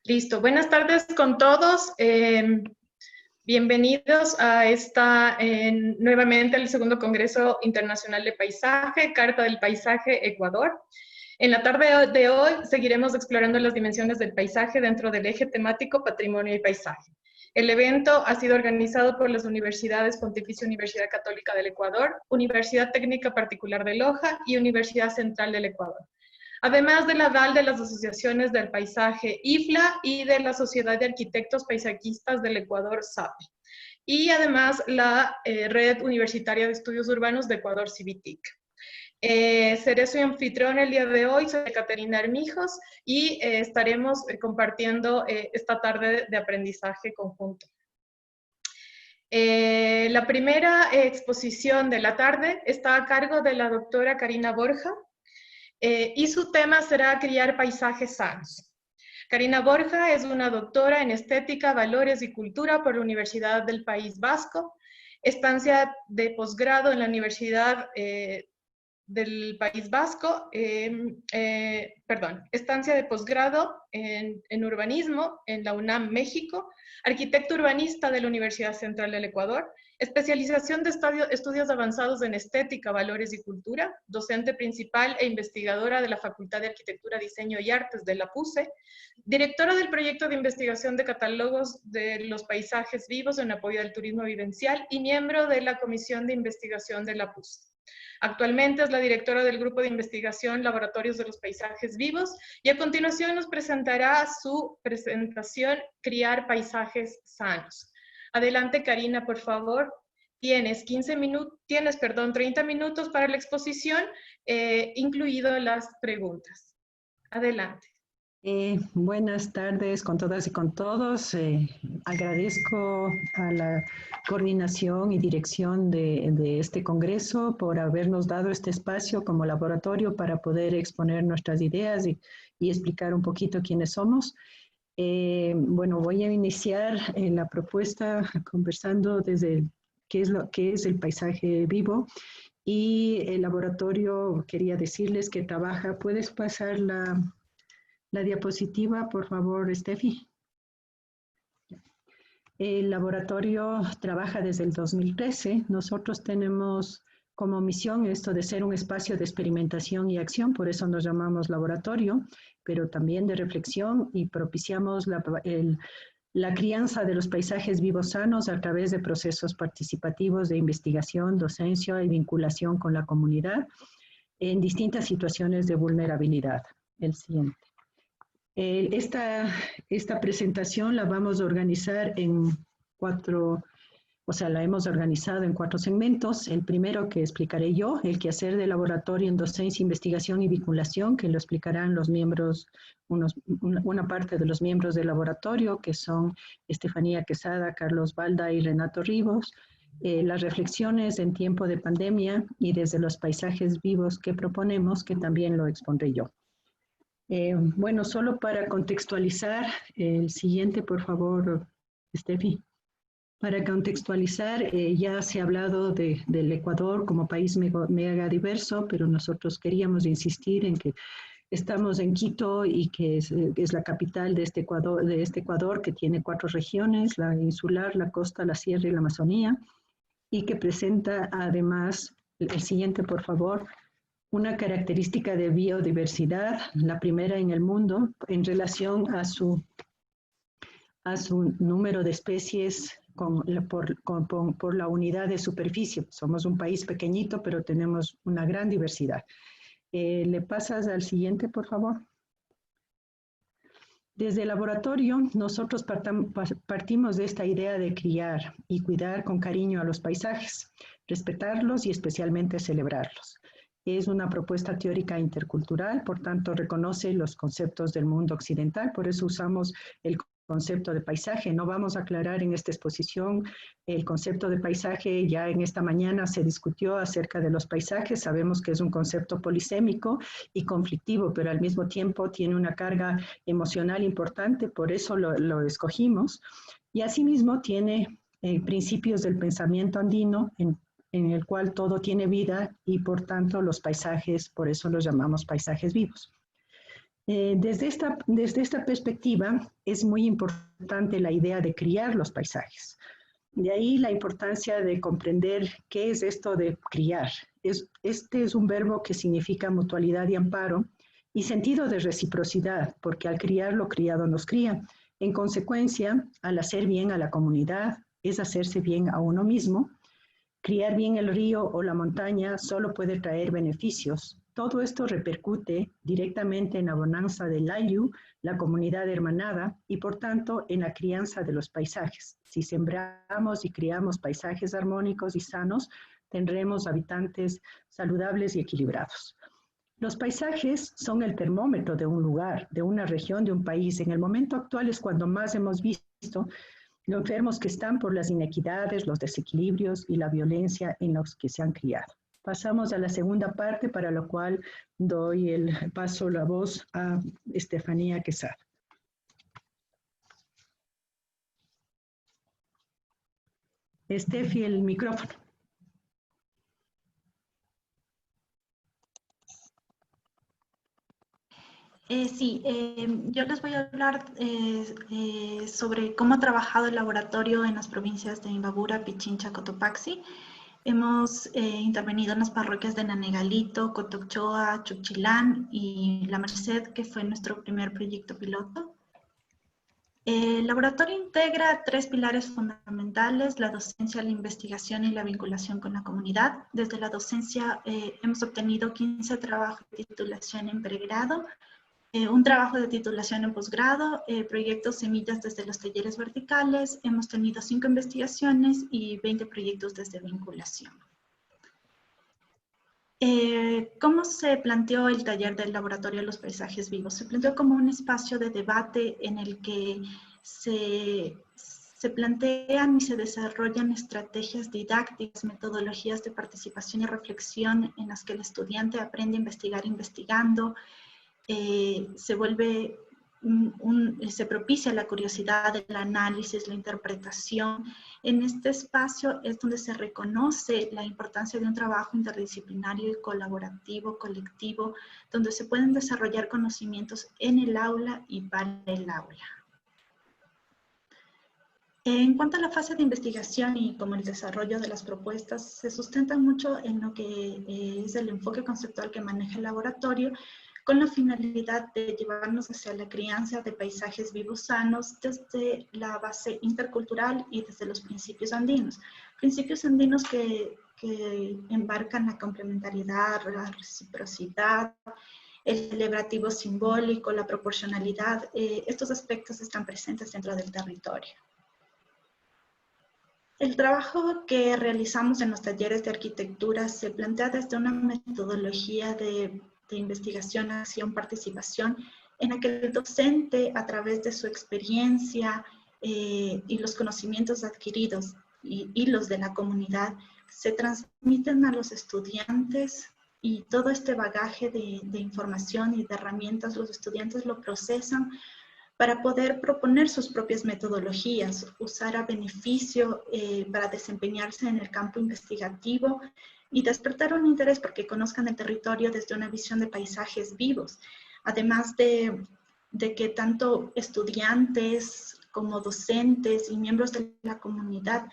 Listo. Buenas tardes con todos. Bienvenidos a nuevamente al segundo Congreso Internacional de Paisaje, Carta del Paisaje, Ecuador. En la tarde de hoy seguiremos explorando las dimensiones del paisaje dentro del eje temático Patrimonio y Paisaje. El evento ha sido organizado por las universidades Pontificia Universidad Católica del Ecuador, Universidad Técnica Particular de Loja y Universidad Central del Ecuador, además del aval de las asociaciones del paisaje IFLA y de la Sociedad de Arquitectos Paisajistas del Ecuador, SAPE, y además la Red Universitaria de Estudios Urbanos de Ecuador, CIVITIC. Seré su anfitrión el día de hoy, soy Caterina Armijos, y estaremos compartiendo esta tarde de aprendizaje conjunto. La primera exposición de la tarde está a cargo de la doctora Karina Borja, y su tema será criar paisajes sanos. Karina Borja es una doctora en Estética, Valores y Cultura por la Universidad del País Vasco, estancia de posgrado en la Universidad del País Vasco, estancia de posgrado en Urbanismo en la UNAM, México, arquitecto urbanista de la Universidad Central del Ecuador, especialización de estudios avanzados en Estética, Valores y Cultura, docente principal e investigadora de la Facultad de Arquitectura, Diseño y Artes de la PUCE, directora del proyecto de investigación de catálogos de los paisajes vivos en apoyo al turismo vivencial y miembro de la Comisión de Investigación de la PUCE. Actualmente es la directora del Grupo de Investigación Laboratorios de los Paisajes Vivos y a continuación nos presentará su presentación Criar Paisajes Sanos. Adelante, Karina, por favor. Tienes 30 minutos para la exposición, incluido las preguntas. Adelante. Buenas tardes con todas y con todos. Agradezco a la coordinación y dirección de este congreso por habernos dado este espacio como laboratorio para poder exponer nuestras ideas y explicar un poquito quiénes somos. Bueno, voy a iniciar la propuesta conversando desde qué es el paisaje vivo, y el laboratorio, quería decirles que trabaja. ¿Puedes pasar la diapositiva, por favor, Steffi? El laboratorio trabaja desde el 2013. Nosotros tenemos como misión esto de ser un espacio de experimentación y acción, por eso nos llamamos laboratorio, pero también de reflexión, y propiciamos la crianza de los paisajes vivos sanos a través de procesos participativos de investigación, docencia y vinculación con la comunidad en distintas situaciones de vulnerabilidad. El siguiente. Esta presentación la vamos a organizar en la hemos organizado en 4 segmentos. El primero, que explicaré yo, el quehacer de laboratorio en docencia, investigación y vinculación, que lo explicarán los miembros, una parte de los miembros del laboratorio, que son Estefanía Quesada, Carlos Balda y Renato Rivos. Las reflexiones en tiempo de pandemia y desde los paisajes vivos que proponemos, que también lo expondré yo. Bueno, solo para contextualizar, el siguiente, por favor, Steffi. Para contextualizar, ya se ha hablado del Ecuador como país mega diverso, pero nosotros queríamos insistir en que estamos en Quito y que es la capital de este Ecuador, que tiene 4 regiones, la insular, la costa, la sierra y la Amazonía, y que presenta además, el siguiente, por favor, una característica de biodiversidad, la primera en el mundo, en relación a su número de especies por la unidad de superficie. Somos un país pequeñito, pero tenemos una gran diversidad. ¿Le pasas al siguiente, por favor? Desde el laboratorio, nosotros partimos de esta idea de criar y cuidar con cariño a los paisajes, respetarlos y especialmente celebrarlos. Es una propuesta teórica intercultural, por tanto reconoce los conceptos del mundo occidental, por eso usamos el concepto de paisaje. No vamos a aclarar en esta exposición el concepto de paisaje. Ya en esta mañana se discutió acerca de los paisajes. Sabemos que es un concepto polisémico y conflictivo, pero al mismo tiempo tiene una carga emocional importante, por eso lo escogimos. Y asimismo tiene principios del pensamiento andino en el cual todo tiene vida, y por tanto los paisajes, por eso los llamamos paisajes vivos. Desde esta perspectiva es muy importante la idea de criar los paisajes. De ahí la importancia de comprender qué es esto de criar. Este es un verbo que significa mutualidad y amparo y sentido de reciprocidad, porque al criar lo criado nos cría. En consecuencia, al hacer bien a la comunidad es hacerse bien a uno mismo. Criar bien el río o la montaña solo puede traer beneficios. Todo esto repercute directamente en la bonanza del Ayllu, la comunidad hermanada, y por tanto en la crianza de los paisajes. Si sembramos y criamos paisajes armónicos y sanos, tendremos habitantes saludables y equilibrados. Los paisajes son el termómetro de un lugar, de una región, de un país. En el momento actual es cuando más hemos visto los enfermos que están por las inequidades, los desequilibrios y la violencia en los que se han criado. Pasamos a la segunda parte, para lo cual paso la voz a Estefanía Quesada. Estefi, el micrófono. Sí, yo les voy a hablar sobre cómo ha trabajado el laboratorio en las provincias de Imbabura, Pichincha, Cotopaxi. Hemos intervenido en las parroquias de Nanegalito, Cotocchoa, Chuchilán y La Merced, que fue nuestro primer proyecto piloto. El laboratorio integra 3 pilares fundamentales: la docencia, la investigación y la vinculación con la comunidad. Desde la docencia hemos obtenido 15 trabajos de titulación en pregrado, un trabajo de titulación en posgrado, proyectos semillas desde los talleres verticales. Hemos tenido 5 investigaciones y 20 proyectos desde vinculación. ¿Cómo se planteó el taller del Laboratorio de los Paisajes Vivos? Se planteó como un espacio de debate en el que se plantean y se desarrollan estrategias didácticas, metodologías de participación y reflexión en las que el estudiante aprende a investigar investigando. Se propicia la curiosidad, el análisis, la interpretación. En este espacio es donde se reconoce la importancia de un trabajo interdisciplinario y colaborativo, colectivo, donde se pueden desarrollar conocimientos en el aula y para el aula. En cuanto a la fase de investigación y como el desarrollo de las propuestas, se sustenta mucho en lo que es el enfoque conceptual que maneja el laboratorio, con la finalidad de llevarnos hacia la crianza de paisajes vivos sanos desde la base intercultural y desde los principios andinos. Principios andinos que embarcan la complementariedad, la reciprocidad, el celebrativo simbólico, la proporcionalidad. Estos aspectos están presentes dentro del territorio. El trabajo que realizamos en los talleres de arquitectura se plantea desde una metodología de investigación, acción, participación, en la que el docente, a través de su experiencia y los conocimientos adquiridos y los de la comunidad, se transmiten a los estudiantes, y todo este bagaje de información y de herramientas los estudiantes lo procesan para poder proponer sus propias metodologías, usar a beneficio para desempeñarse en el campo investigativo y despertar un interés porque conozcan el territorio desde una visión de paisajes vivos. Además de que tanto estudiantes como docentes y miembros de la comunidad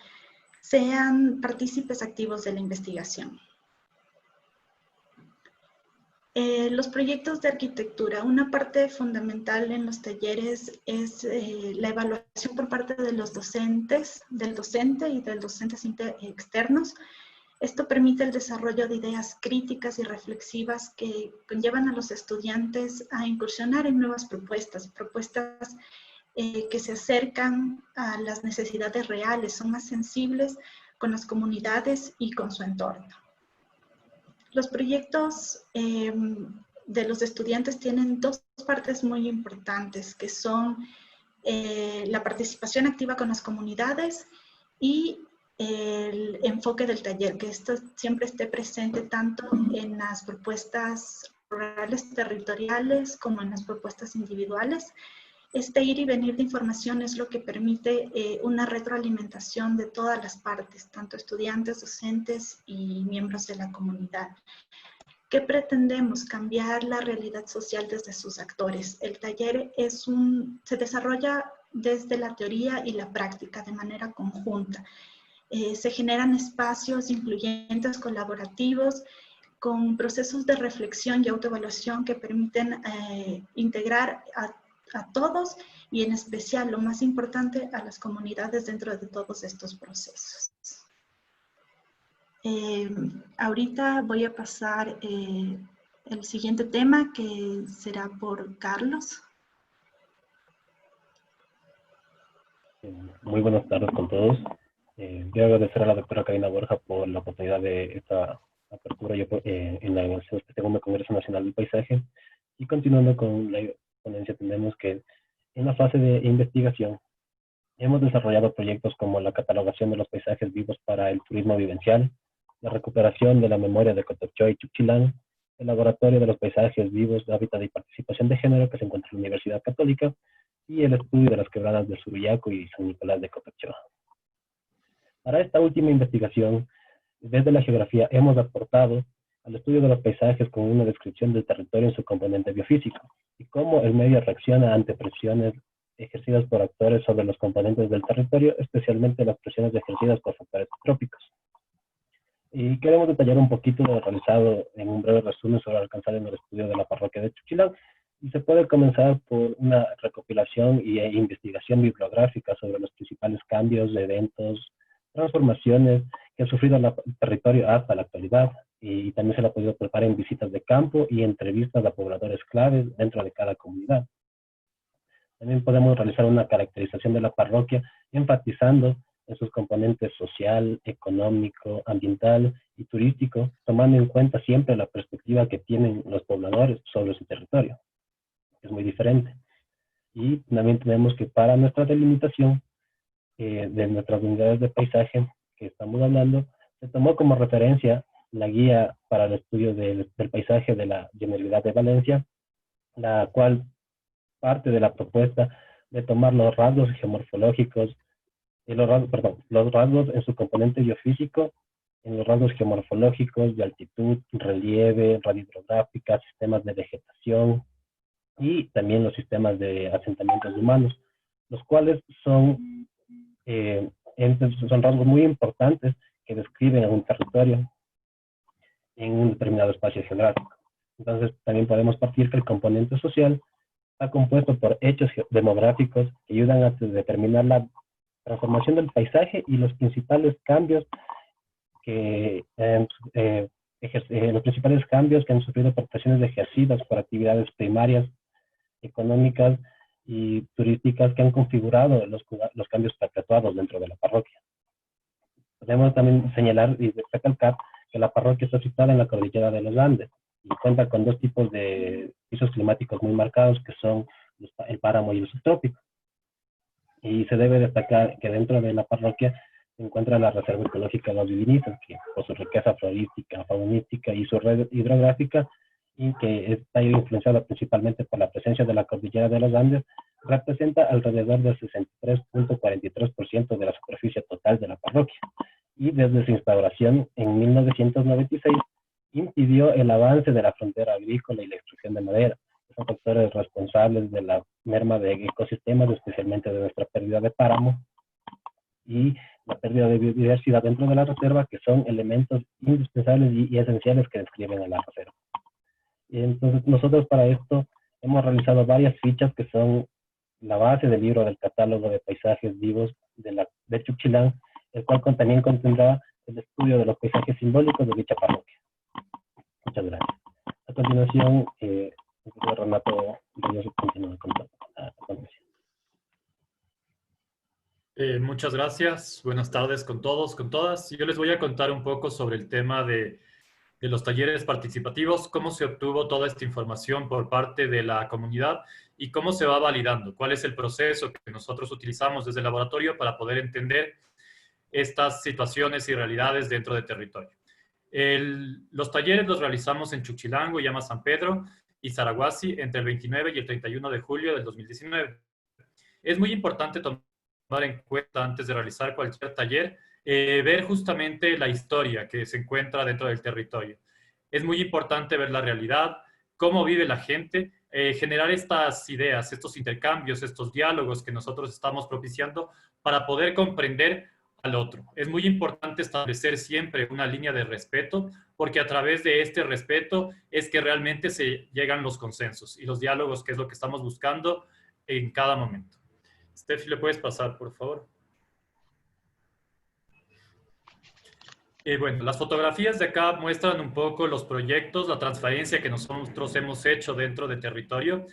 sean partícipes activos de la investigación. Los proyectos de arquitectura, una parte fundamental en los talleres es la evaluación por parte de los docentes, del docente y de los docentes externos. Esto permite el desarrollo de ideas críticas y reflexivas que conllevan a los estudiantes a incursionar en nuevas propuestas que se acercan a las necesidades reales, son más sensibles con las comunidades y con su entorno. Los proyectos de los estudiantes tienen 2 partes muy importantes, que son la participación activa con las comunidades y el enfoque del taller, que esto siempre esté presente tanto en las propuestas rurales territoriales como en las propuestas individuales. Este ir y venir de información es lo que permite una retroalimentación de todas las partes, tanto estudiantes, docentes y miembros de la comunidad. ¿Qué pretendemos? Cambiar la realidad social desde sus actores. El taller se desarrolla desde la teoría y la práctica de manera conjunta. Se generan espacios incluyentes, colaborativos, con procesos de reflexión y autoevaluación que permiten integrar a todos y en especial, lo más importante, a las comunidades dentro de todos estos procesos. Ahorita voy a pasar el siguiente tema, que será por Carlos. Muy buenas tardes con todos. Quiero agradecer a la doctora Karina Borja por la oportunidad de esta apertura en la 2º Congreso Nacional del Paisaje. Y continuando con la ponencia, tenemos que en la fase de investigación hemos desarrollado proyectos como la catalogación de los paisajes vivos para el turismo vivencial, la recuperación de la memoria de Cotopchó y Chuquilán, el laboratorio de los paisajes vivos, de hábitat y participación de género que se encuentra en la Universidad Católica, y el estudio de las quebradas de Suruyaco y San Nicolás de Cotopchó. Para esta última investigación, desde la geografía hemos aportado al estudio de los paisajes con una descripción del territorio en su componente biofísico y cómo el medio reacciona ante presiones ejercidas por actores sobre los componentes del territorio, especialmente las presiones ejercidas por factores trópicos. Y queremos detallar un poquito lo realizado en un breve resumen sobre alcanzar en el estudio de la parroquia de Chuquilán. Y se puede comenzar por una recopilación e investigación bibliográfica sobre los principales cambios, eventos, transformaciones que ha sufrido el territorio hasta la actualidad. Y también se la ha podido preparar en visitas de campo y entrevistas a pobladores claves dentro de cada comunidad. También podemos realizar una caracterización de la parroquia enfatizando en sus componentes social, económico, ambiental y turístico, tomando en cuenta siempre la perspectiva que tienen los pobladores sobre su territorio. Es muy diferente. Y también tenemos que para nuestra delimitación de nuestras unidades de paisaje que estamos hablando, se tomó como referencia la guía para el estudio del paisaje de la Generalidad de Valencia, la cual parte de la propuesta de tomar los rasgos geomorfológicos, los rasgos en su componente biofísico, en los rasgos geomorfológicos de altitud, relieve, radiohidrográfica, sistemas de vegetación y también los sistemas de asentamientos humanos, los cuales son rasgos muy importantes que describen a un territorio en un determinado espacio geográfico. Entonces, también podemos partir que el componente social está compuesto por hechos demográficos que ayudan a determinar la transformación del paisaje y los principales cambios que han sufrido por presiones ejercidas por actividades primarias, económicas y turísticas que han configurado los cambios perpetuados dentro de la parroquia. Podemos también señalar y recalcar que la parroquia está situada en la cordillera de los Andes y cuenta con dos tipos de pisos climáticos muy marcados, que son el páramo y el subtrópico. Y se debe destacar que dentro de la parroquia se encuentra la Reserva Ecológica Los Divinitos, que por su riqueza florística, faunística y su red hidrográfica, y que está influenciada principalmente por la presencia de la cordillera de los Andes, representa alrededor del 63.43% de la superficie total de la parroquia. Y desde su instauración en 1996, impidió el avance de la frontera agrícola y la extracción de madera. Son factores responsables de la merma de ecosistemas, especialmente de nuestra pérdida de páramo y la pérdida de biodiversidad dentro de la reserva, que son elementos indispensables y esenciales que describen a la reserva. Y entonces, nosotros para esto hemos realizado varias fichas que son la base del libro del catálogo de paisajes vivos de Chuquilán, el cual también contendrá el estudio de los paisajes simbólicos de dicha parroquia. Muchas gracias. A continuación, Renato continúa con la conferencia. Muchas gracias. Buenas tardes con todos, con todas. Yo les voy a contar un poco sobre el tema de los talleres participativos, cómo se obtuvo toda esta información por parte de la comunidad y cómo se va validando, cuál es el proceso que nosotros utilizamos desde el laboratorio para poder entender estas situaciones y realidades dentro del territorio. Los talleres los realizamos en Chuquilango, Llama San Pedro y Zaraguasi entre el 29 y el 31 de julio del 2019. Es muy importante tomar en cuenta antes de realizar cualquier taller, ver justamente la historia que se encuentra dentro del territorio. es muy importante ver la realidad, cómo vive la gente, generar estas ideas, estos intercambios, estos diálogos que nosotros estamos propiciando para poder comprender al otro. Es muy importante establecer siempre una línea de respeto, porque a través de este respeto es que realmente se llegan los consensos y los diálogos, que es lo que estamos buscando en cada momento. Steffi, ¿le puedes pasar, por favor? Bueno, las fotografías de acá muestran un poco los proyectos, la transferencia que nosotros hemos hecho dentro de territorio.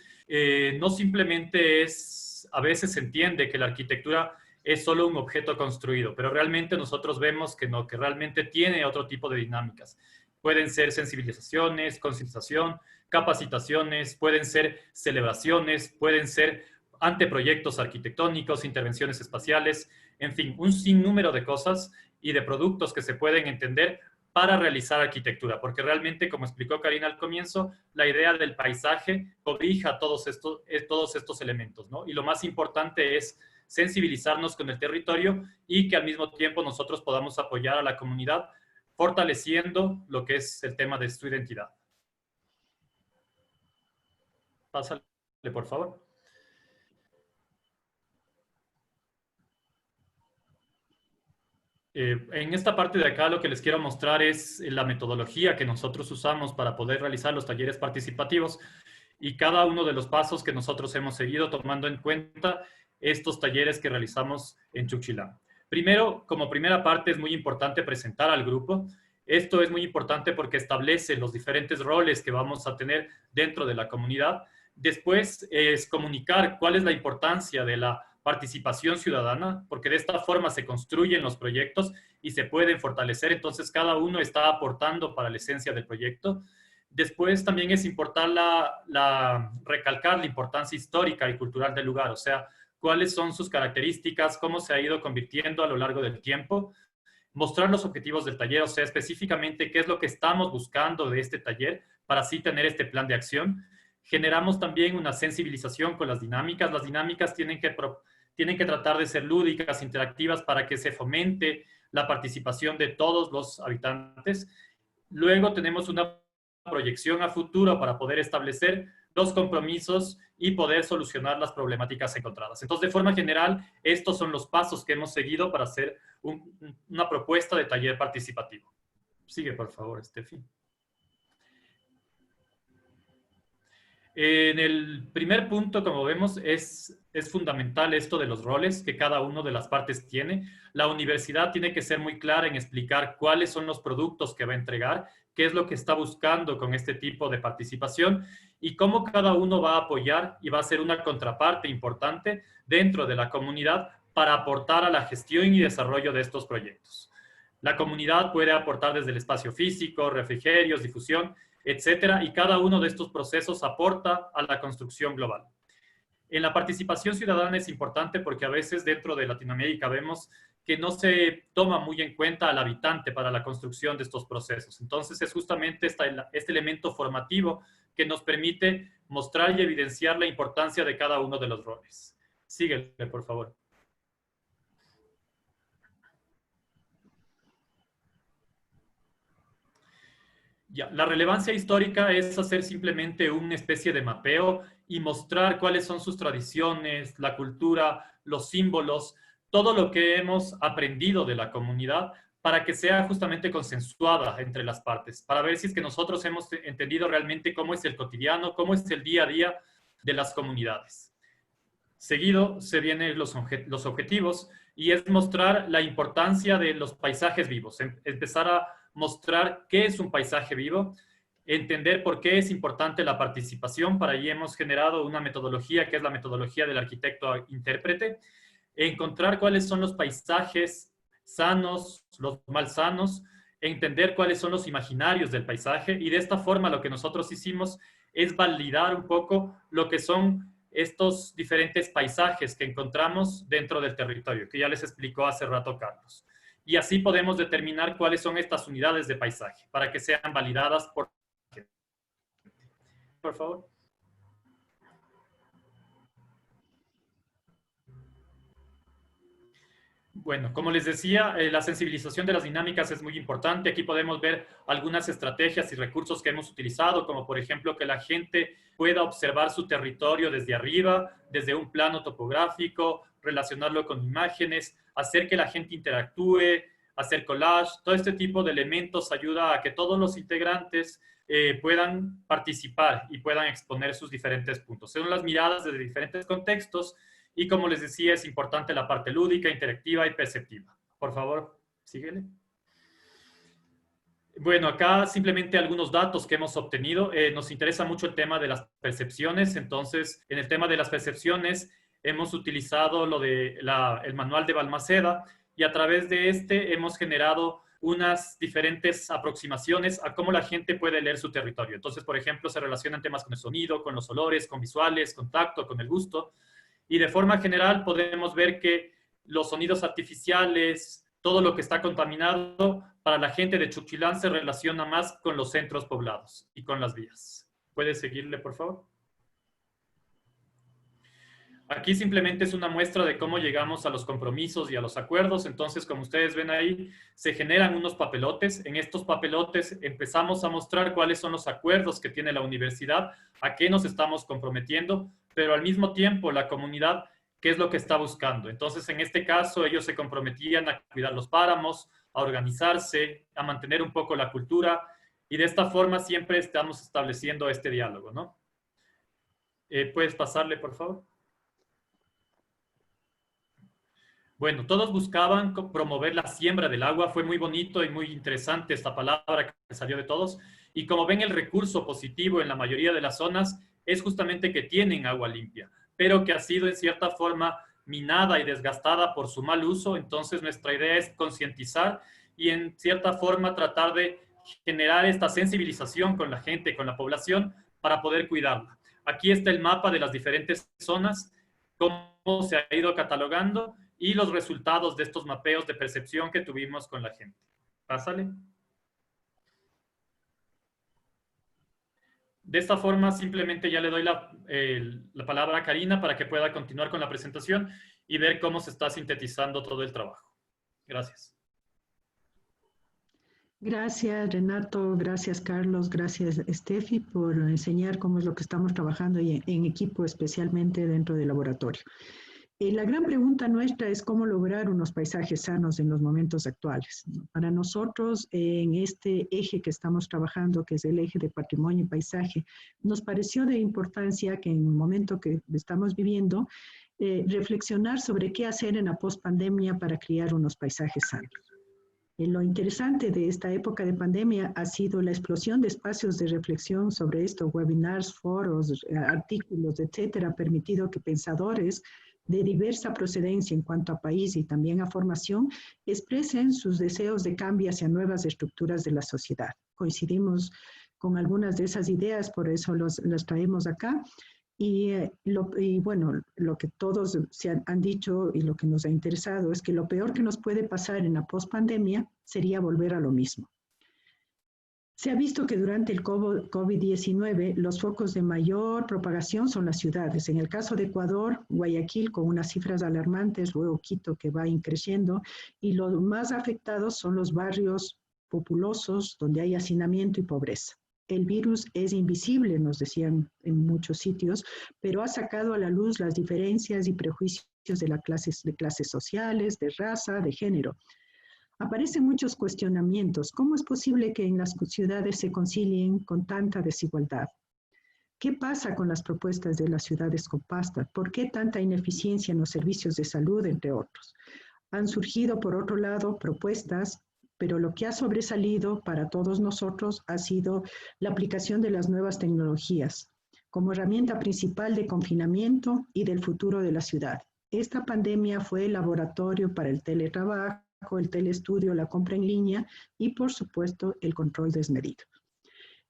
No simplemente es, a veces se entiende que la arquitectura es solo un objeto construido, pero realmente nosotros vemos que no, que realmente tiene otro tipo de dinámicas. Pueden ser sensibilizaciones, concientización, capacitaciones, pueden ser celebraciones, pueden ser anteproyectos arquitectónicos, intervenciones espaciales, en fin, un sinnúmero de cosas y de productos que se pueden entender para realizar arquitectura, porque realmente, como explicó Karina al comienzo, la idea del paisaje cobija todos estos elementos, ¿no? Y lo más importante es sensibilizarnos con el territorio y que al mismo tiempo nosotros podamos apoyar a la comunidad fortaleciendo lo que es el tema de su identidad. Pásale, por favor. En esta parte de acá lo que les quiero mostrar es la metodología que nosotros usamos para poder realizar los talleres participativos y cada uno de los pasos que nosotros hemos seguido tomando en cuenta estos talleres que realizamos en Chuquilán. Primero, como primera parte, es muy importante presentar al grupo. Esto es muy importante porque establece los diferentes roles que vamos a tener dentro de la comunidad. Después es comunicar cuál es la importancia de la participación ciudadana, porque de esta forma se construyen los proyectos y se pueden fortalecer, entonces cada uno está aportando para la esencia del proyecto. Después también es importante recalcar la importancia histórica y cultural del lugar, o sea, cuáles son sus características, cómo se ha ido convirtiendo a lo largo del tiempo, mostrar los objetivos del taller, o sea, específicamente qué es lo que estamos buscando de este taller para así tener este plan de acción. Generamos también una sensibilización con las dinámicas. Las dinámicas tienen que tratar de ser lúdicas, interactivas, para que se fomente la participación de todos los habitantes. Luego tenemos una proyección a futuro para poder establecer los compromisos y poder solucionar las problemáticas encontradas. Entonces, de forma general, estos son los pasos que hemos seguido para hacer una propuesta de taller participativo. Sigue, por favor, Steffi. En el primer punto, como vemos, es fundamental esto de los roles que cada una de las partes tiene. La universidad tiene que ser muy clara en explicar cuáles son los productos que va a entregar, qué es lo que está buscando con este tipo de participación y cómo cada uno va a apoyar y va a ser una contraparte importante dentro de la comunidad para aportar a la gestión y desarrollo de estos proyectos. La comunidad puede aportar desde el espacio físico, refrigerios, difusión, etcétera, y cada uno de estos procesos aporta a la construcción global. En la participación ciudadana es importante porque a veces dentro de Latinoamérica vemos que no se toma muy en cuenta al habitante para la construcción de estos procesos. Entonces es justamente este elemento formativo que nos permite mostrar y evidenciar la importancia de cada uno de los roles. Síguele, por favor. Ya, la relevancia histórica es hacer simplemente una especie de mapeo y mostrar cuáles son sus tradiciones, la cultura, los símbolos, todo lo que hemos aprendido de la comunidad para que sea justamente consensuada entre las partes, para ver si es que nosotros hemos entendido realmente cómo es el cotidiano, cómo es el día a día de las comunidades. Seguido se vienen los objetivos y es mostrar la importancia de los paisajes vivos, empezar a mostrar qué es un paisaje vivo, entender por qué es importante la participación. Para ello hemos generado una metodología que es la metodología del arquitecto intérprete, encontrar cuáles son los paisajes sanos, los malsanos, entender cuáles son los imaginarios del paisaje y de esta forma lo que nosotros hicimos es validar un poco lo que son estos diferentes paisajes que encontramos dentro del territorio, que ya les explicó hace rato Carlos. Y así podemos determinar cuáles son estas unidades de paisaje para que sean validadas por favor. Bueno, como les decía, la sensibilización de las dinámicas es muy importante. Aquí podemos ver algunas estrategias y recursos que hemos utilizado, como por ejemplo que la gente pueda observar su territorio desde arriba, desde un plano topográfico, relacionarlo con imágenes, hacer que la gente interactúe, hacer collage. Todo este tipo de elementos ayuda a que todos los integrantes puedan participar y puedan exponer sus diferentes puntos. Son las miradas desde diferentes contextos. Y como les decía, es importante la parte lúdica, interactiva y perceptiva. Por favor, síguele. Bueno, acá simplemente algunos datos que hemos obtenido. Nos interesa mucho el tema de las percepciones. Entonces, en el tema de las percepciones, hemos utilizado el manual de Balmaceda y a través de este hemos generado unas diferentes aproximaciones a cómo la gente puede leer su territorio. Entonces, por ejemplo, se relacionan temas con el sonido, con los olores, con visuales, con tacto, con el gusto. Y de forma general podemos ver que los sonidos artificiales, todo lo que está contaminado, para la gente de Chuquilán se relaciona más con los centros poblados y con las vías. ¿Puede seguirle, por favor? Aquí simplemente es una muestra de cómo llegamos a los compromisos y a los acuerdos. Entonces, como ustedes ven ahí, se generan unos papelotes. En estos papelotes empezamos a mostrar cuáles son los acuerdos que tiene la universidad, a qué nos estamos comprometiendo, pero al mismo tiempo la comunidad, qué es lo que está buscando. Entonces, en este caso, ellos se comprometían a cuidar los páramos, a organizarse, a mantener un poco la cultura, y de esta forma siempre estamos estableciendo este diálogo, ¿no? ¿Puedes pasarle, por favor? Bueno, todos buscaban promover la siembra del agua. Fue muy bonito y muy interesante esta palabra que salió de todos. Y como ven, el recurso positivo en la mayoría de las zonas es justamente que tienen agua limpia, pero que ha sido en cierta forma minada y desgastada por su mal uso. Entonces, nuestra idea es concientizar y en cierta forma tratar de generar esta sensibilización con la gente, con la población, para poder cuidarla. Aquí está el mapa de las diferentes zonas, cómo se ha ido catalogando y los resultados de estos mapeos de percepción que tuvimos con la gente. Pásale. De esta forma, simplemente ya le doy la palabra a Karina para que pueda continuar con la presentación y ver cómo se está sintetizando todo el trabajo. Gracias. Gracias, Renato. Gracias, Carlos. Gracias, Steffi, por enseñar cómo es lo que estamos trabajando en equipo, especialmente dentro del laboratorio. La gran pregunta nuestra es cómo lograr unos paisajes sanos en los momentos actuales. Para nosotros, en este eje que estamos trabajando, que es el eje de patrimonio y paisaje, nos pareció de importancia que en el momento que estamos viviendo, reflexionar sobre qué hacer en la pospandemia para crear unos paisajes sanos. Lo interesante de esta época de pandemia ha sido la explosión de espacios de reflexión sobre esto, webinars, foros, artículos, etcétera, ha permitido que pensadores de diversa procedencia en cuanto a país y también a formación, expresen sus deseos de cambio hacia nuevas estructuras de la sociedad. Coincidimos con algunas de esas ideas, por eso las traemos acá. Y bueno, lo que todos han dicho y lo que nos ha interesado es que lo peor que nos puede pasar en la pospandemia sería volver a lo mismo. Se ha visto que durante el COVID-19 los focos de mayor propagación son las ciudades. En el caso de Ecuador, Guayaquil con unas cifras alarmantes, luego Quito que va creciendo, y los más afectados son los barrios populosos donde hay hacinamiento y pobreza. El virus es invisible, nos decían en muchos sitios, pero ha sacado a la luz las diferencias y prejuicios de clases sociales, de raza, de género. Aparecen muchos cuestionamientos. ¿Cómo es posible que en las ciudades se concilien con tanta desigualdad? ¿Qué pasa con las propuestas de las ciudades compactas? ¿Por qué tanta ineficiencia en los servicios de salud, entre otros? Han surgido, por otro lado, propuestas, pero lo que ha sobresalido para todos nosotros ha sido la aplicación de las nuevas tecnologías como herramienta principal de confinamiento y del futuro de la ciudad. Esta pandemia fue el laboratorio para el teletrabajo, el telestudio, la compra en línea y, por supuesto, el control desmedido.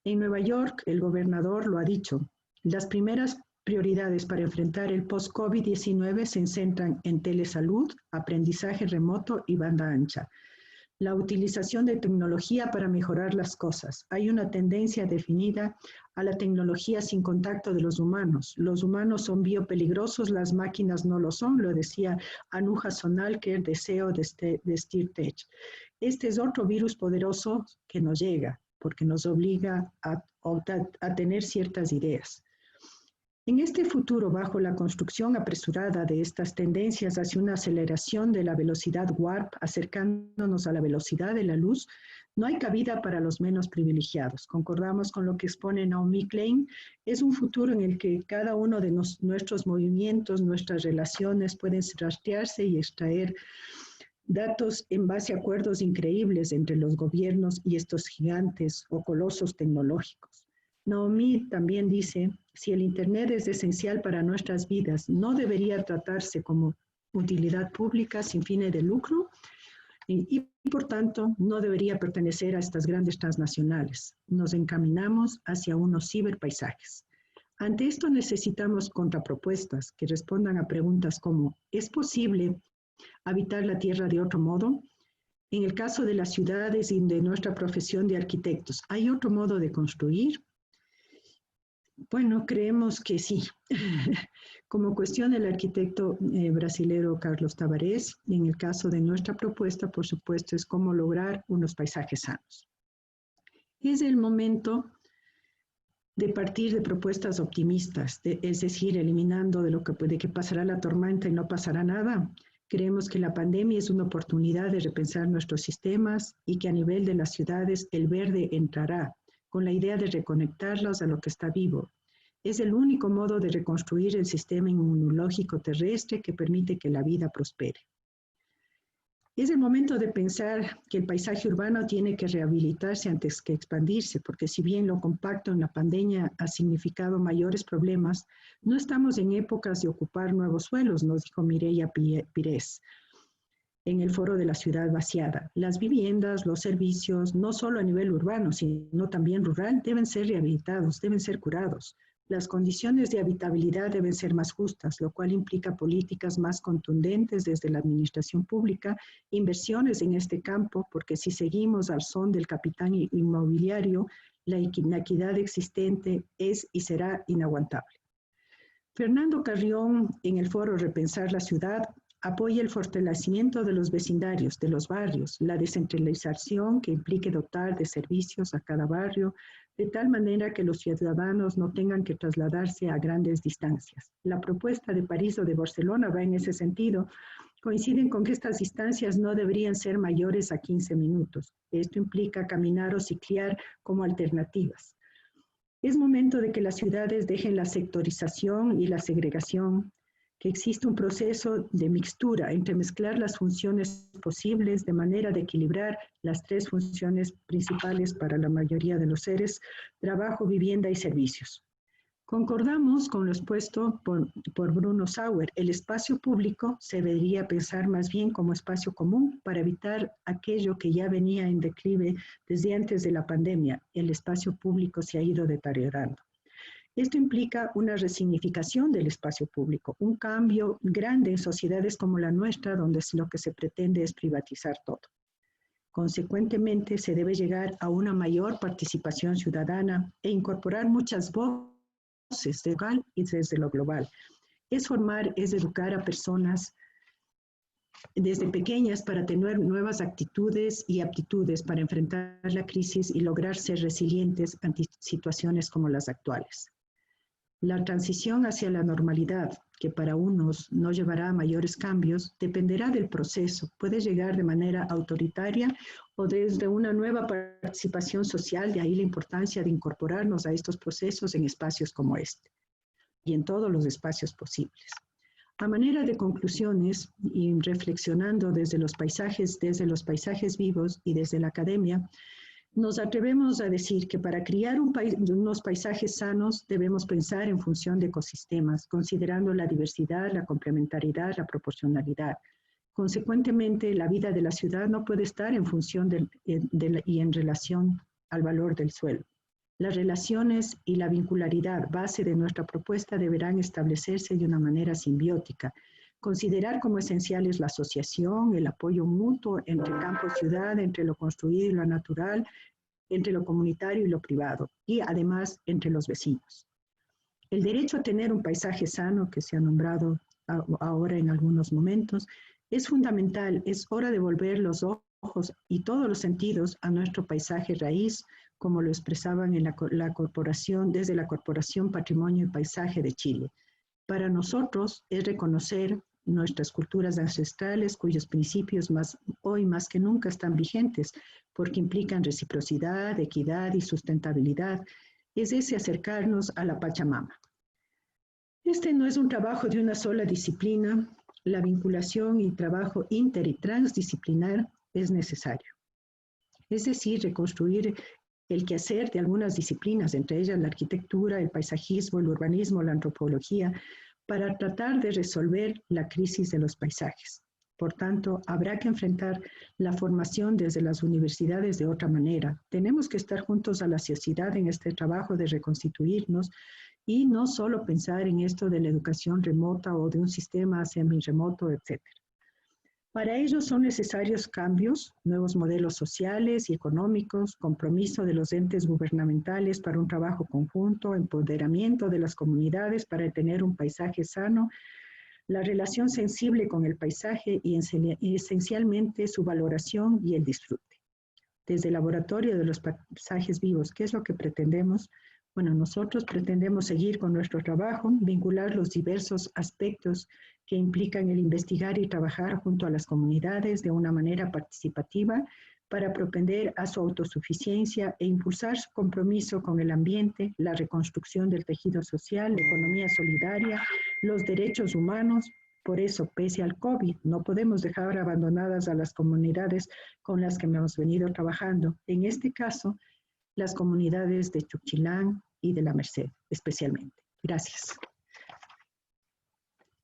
En Nueva York, el gobernador lo ha dicho, las primeras prioridades para enfrentar el post-COVID-19 se centran en telesalud, aprendizaje remoto y banda ancha. La utilización de tecnología para mejorar las cosas. Hay una tendencia definida a la tecnología sin contacto de los humanos. Los humanos son biopeligrosos, las máquinas no lo son, lo decía Anuja Sonalker de CEO de SteerTech. Este es otro virus poderoso que nos llega, porque nos obliga a tener ciertas ideas. En este futuro, bajo la construcción apresurada de estas tendencias hacia una aceleración de la velocidad warp, acercándonos a la velocidad de la luz, no hay cabida para los menos privilegiados. Concordamos con lo que expone Naomi Klein. Es un futuro en el que cada uno de nuestros movimientos, nuestras relaciones pueden rastrearse y extraer datos en base a acuerdos increíbles entre los gobiernos y estos gigantes o colosos tecnológicos. Naomi también dice, si el Internet es esencial para nuestras vidas, no debería tratarse como utilidad pública sin fines de lucro y por tanto no debería pertenecer a estas grandes transnacionales. Nos encaminamos hacia unos ciberpaisajes. Ante esto necesitamos contrapropuestas que respondan a preguntas como, ¿es posible habitar la Tierra de otro modo? En el caso de las ciudades y de nuestra profesión de arquitectos, ¿hay otro modo de construir? Bueno, creemos que sí. Como cuestiona el arquitecto brasilero Carlos Tavares, en el caso de nuestra propuesta, por supuesto, es cómo lograr unos paisajes sanos. Es el momento de partir de propuestas optimistas, es decir, eliminando de que pasará la tormenta y no pasará nada. Creemos que la pandemia es una oportunidad de repensar nuestros sistemas y que a nivel de las ciudades el verde entrará, con la idea de reconectarlos a lo que está vivo. Es el único modo de reconstruir el sistema inmunológico terrestre que permite que la vida prospere. Es el momento de pensar que el paisaje urbano tiene que rehabilitarse antes que expandirse, porque si bien lo compacto en la pandemia ha significado mayores problemas, no estamos en épocas de ocupar nuevos suelos, nos dijo Mireia Pires en el foro de la ciudad vaciada. Las viviendas, los servicios, no solo a nivel urbano, sino también rural, deben ser rehabilitados, deben ser curados. Las condiciones de habitabilidad deben ser más justas, lo cual implica políticas más contundentes desde la administración pública, inversiones en este campo, porque si seguimos al son del capital inmobiliario, la inequidad existente es y será inaguantable. Fernando Carrión, en el foro Repensar la Ciudad, apoya el fortalecimiento de los vecindarios, de los barrios, la descentralización que implique dotar de servicios a cada barrio, de tal manera que los ciudadanos no tengan que trasladarse a grandes distancias. La propuesta de París o de Barcelona va en ese sentido. Coinciden con que estas distancias no deberían ser mayores a 15 minutos. Esto implica caminar o ciclar como alternativas. Es momento de que las ciudades dejen la sectorización y la segregación, que existe un proceso de mixtura, entre mezclar las funciones posibles de manera de equilibrar las tres funciones principales para la mayoría de los seres: trabajo, vivienda y servicios. Concordamos con lo expuesto por Bruno Sauer. El espacio público se debería pensar más bien como espacio común para evitar aquello que ya venía en declive desde antes de la pandemia. El espacio público se ha ido deteriorando. Esto implica una resignificación del espacio público, un cambio grande en sociedades como la nuestra, donde lo que se pretende es privatizar todo. Consecuentemente, se debe llegar a una mayor participación ciudadana e incorporar muchas voces de local y desde lo global. Es formar, es educar a personas desde pequeñas para tener nuevas actitudes y aptitudes para enfrentar la crisis y lograr ser resilientes ante situaciones como las actuales. La transición hacia la normalidad, que para unos no llevará a mayores cambios, dependerá del proceso. Puede llegar de manera autoritaria o desde una nueva participación social, de ahí la importancia de incorporarnos a estos procesos en espacios como este y en todos los espacios posibles. A manera de conclusiones y reflexionando desde los paisajes vivos y desde la academia, nos atrevemos a decir que para criar unos paisajes sanos debemos pensar en función de ecosistemas, considerando la diversidad, la complementariedad, la proporcionalidad. Consecuentemente, la vida de la ciudad no puede estar en función y en relación al valor del suelo. Las relaciones y la vincularidad base de nuestra propuesta deberán establecerse de una manera simbiótica, Considerar como esenciales la asociación, el apoyo mutuo entre campo y ciudad, entre lo construido y lo natural, entre lo comunitario y lo privado, y además entre los vecinos. El derecho a tener un paisaje sano, que se ha nombrado ahora en algunos momentos, es fundamental. Es hora de volver los ojos y todos los sentidos a nuestro paisaje raíz, como lo expresaban en la corporación, desde la Corporación Patrimonio y Paisaje de Chile. Para nosotros es reconocer nuestras culturas ancestrales, cuyos principios hoy más que nunca están vigentes, porque implican reciprocidad, equidad y sustentabilidad. Es ese acercarnos a la Pachamama. Este no es un trabajo de una sola disciplina. La vinculación y trabajo inter y transdisciplinar es necesario. Es decir, reconstruir el quehacer de algunas disciplinas, entre ellas la arquitectura, el paisajismo, el urbanismo, la antropología, para tratar de resolver la crisis de los paisajes. Por tanto, habrá que enfrentar la formación desde las universidades de otra manera. Tenemos que estar juntos a la sociedad en este trabajo de reconstituirnos y no solo pensar en esto de la educación remota o de un sistema semi-remoto, etc. Para ello son necesarios cambios, nuevos modelos sociales y económicos, compromiso de los entes gubernamentales para un trabajo conjunto, empoderamiento de las comunidades para tener un paisaje sano, la relación sensible con el paisaje y esencialmente su valoración y el disfrute. Desde el laboratorio de los paisajes vivos, ¿qué es lo que pretendemos? Bueno, nosotros pretendemos seguir con nuestro trabajo, vincular los diversos aspectos que implican el investigar y trabajar junto a las comunidades de una manera participativa para propender a su autosuficiencia e impulsar su compromiso con el ambiente, la reconstrucción del tejido social, la economía solidaria, los derechos humanos. Por eso, pese al COVID, no podemos dejar abandonadas a las comunidades con las que hemos venido trabajando. En este caso, las comunidades de Chuquilán y de La Merced, especialmente. Gracias.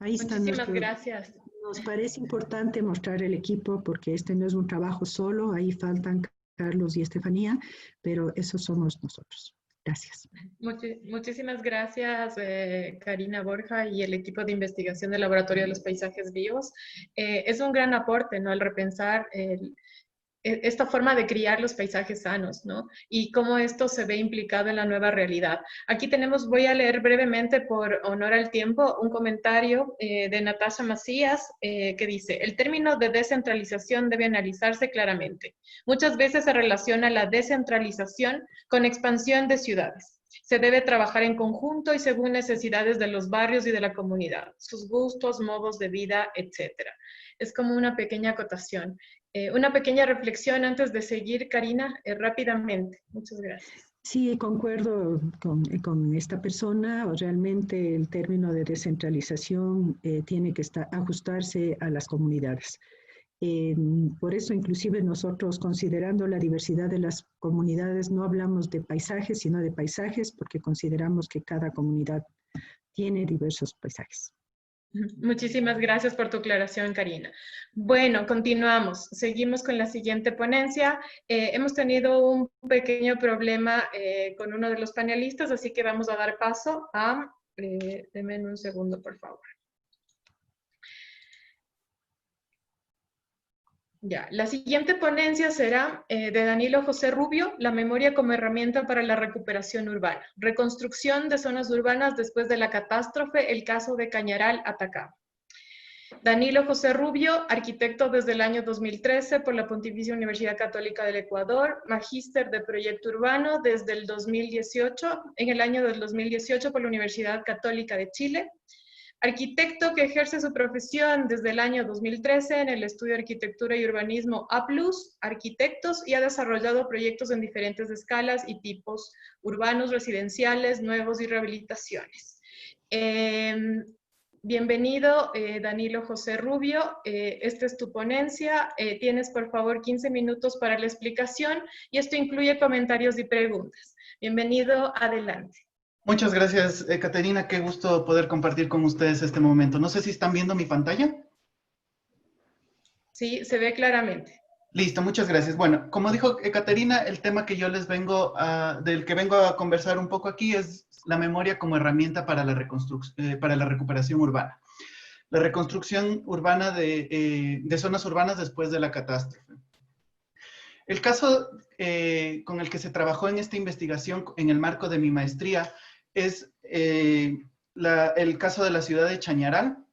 Ahí está. Muchísimas gracias. Nos parece importante mostrar el equipo porque este no es un trabajo solo, ahí faltan Carlos y Estefanía, pero esos somos nosotros. Gracias. Muchísimas gracias, Karina Borja y el equipo de investigación del Laboratorio de los Paisajes Vivos. Es un gran aporte, ¿no?, al repensar esta forma de criar los paisajes sanos, ¿no? Y cómo esto se ve implicado en la nueva realidad. Aquí voy a leer brevemente, por honor al tiempo, un comentario de Natasha Macías que dice: el término de descentralización debe analizarse claramente. Muchas veces se relaciona la descentralización con expansión de ciudades. Se debe trabajar en conjunto y según necesidades de los barrios y de la comunidad, sus gustos, modos de vida, etc. Es como una pequeña acotación. Una pequeña reflexión antes de seguir, Karina, rápidamente. Muchas gracias. Sí, concuerdo con esta persona. Realmente el término de descentralización tiene que ajustarse a las comunidades. Por eso, inclusive nosotros, considerando la diversidad de las comunidades, no hablamos de paisajes, sino de paisajes, porque consideramos que cada comunidad tiene diversos paisajes. Muchísimas gracias por tu aclaración, Karina. Bueno, continuamos. Seguimos con la siguiente ponencia. Hemos tenido un pequeño problema con uno de los panelistas, así que vamos a dar paso a... denme un segundo, por favor. Ya, la siguiente ponencia será de Danilo José Rubio, la memoria como herramienta para la recuperación urbana. Reconstrucción de zonas urbanas después de la catástrofe, el caso de Cañaral, Atacama. Danilo José Rubio, arquitecto desde el año 2013 por la Pontificia Universidad Católica del Ecuador, magíster de proyecto urbano desde el 2018, en el año del 2018 por la Universidad Católica de Chile. Arquitecto que ejerce su profesión desde el año 2013 en el Estudio de Arquitectura y Urbanismo A+, Arquitectos, y ha desarrollado proyectos en diferentes escalas y tipos urbanos, residenciales, nuevos y rehabilitaciones. Bienvenido, Danilo José Rubio. Esta es tu ponencia. Tienes, por favor, 15 minutos para la explicación y esto incluye comentarios y preguntas. Bienvenido, adelante. Muchas gracias, Caterina. Qué gusto poder compartir con ustedes este momento. No sé si están viendo mi pantalla. Sí, se ve claramente. Listo, muchas gracias. Bueno, como dijo Caterina, el tema que yo del que vengo a conversar un poco aquí es la memoria como herramienta para la recuperación urbana. la reconstrucción urbana de zonas urbanas después de la catástrofe. El caso con el que se trabajó en esta investigación en el marco de mi maestría es el caso de la ciudad de Chañaral,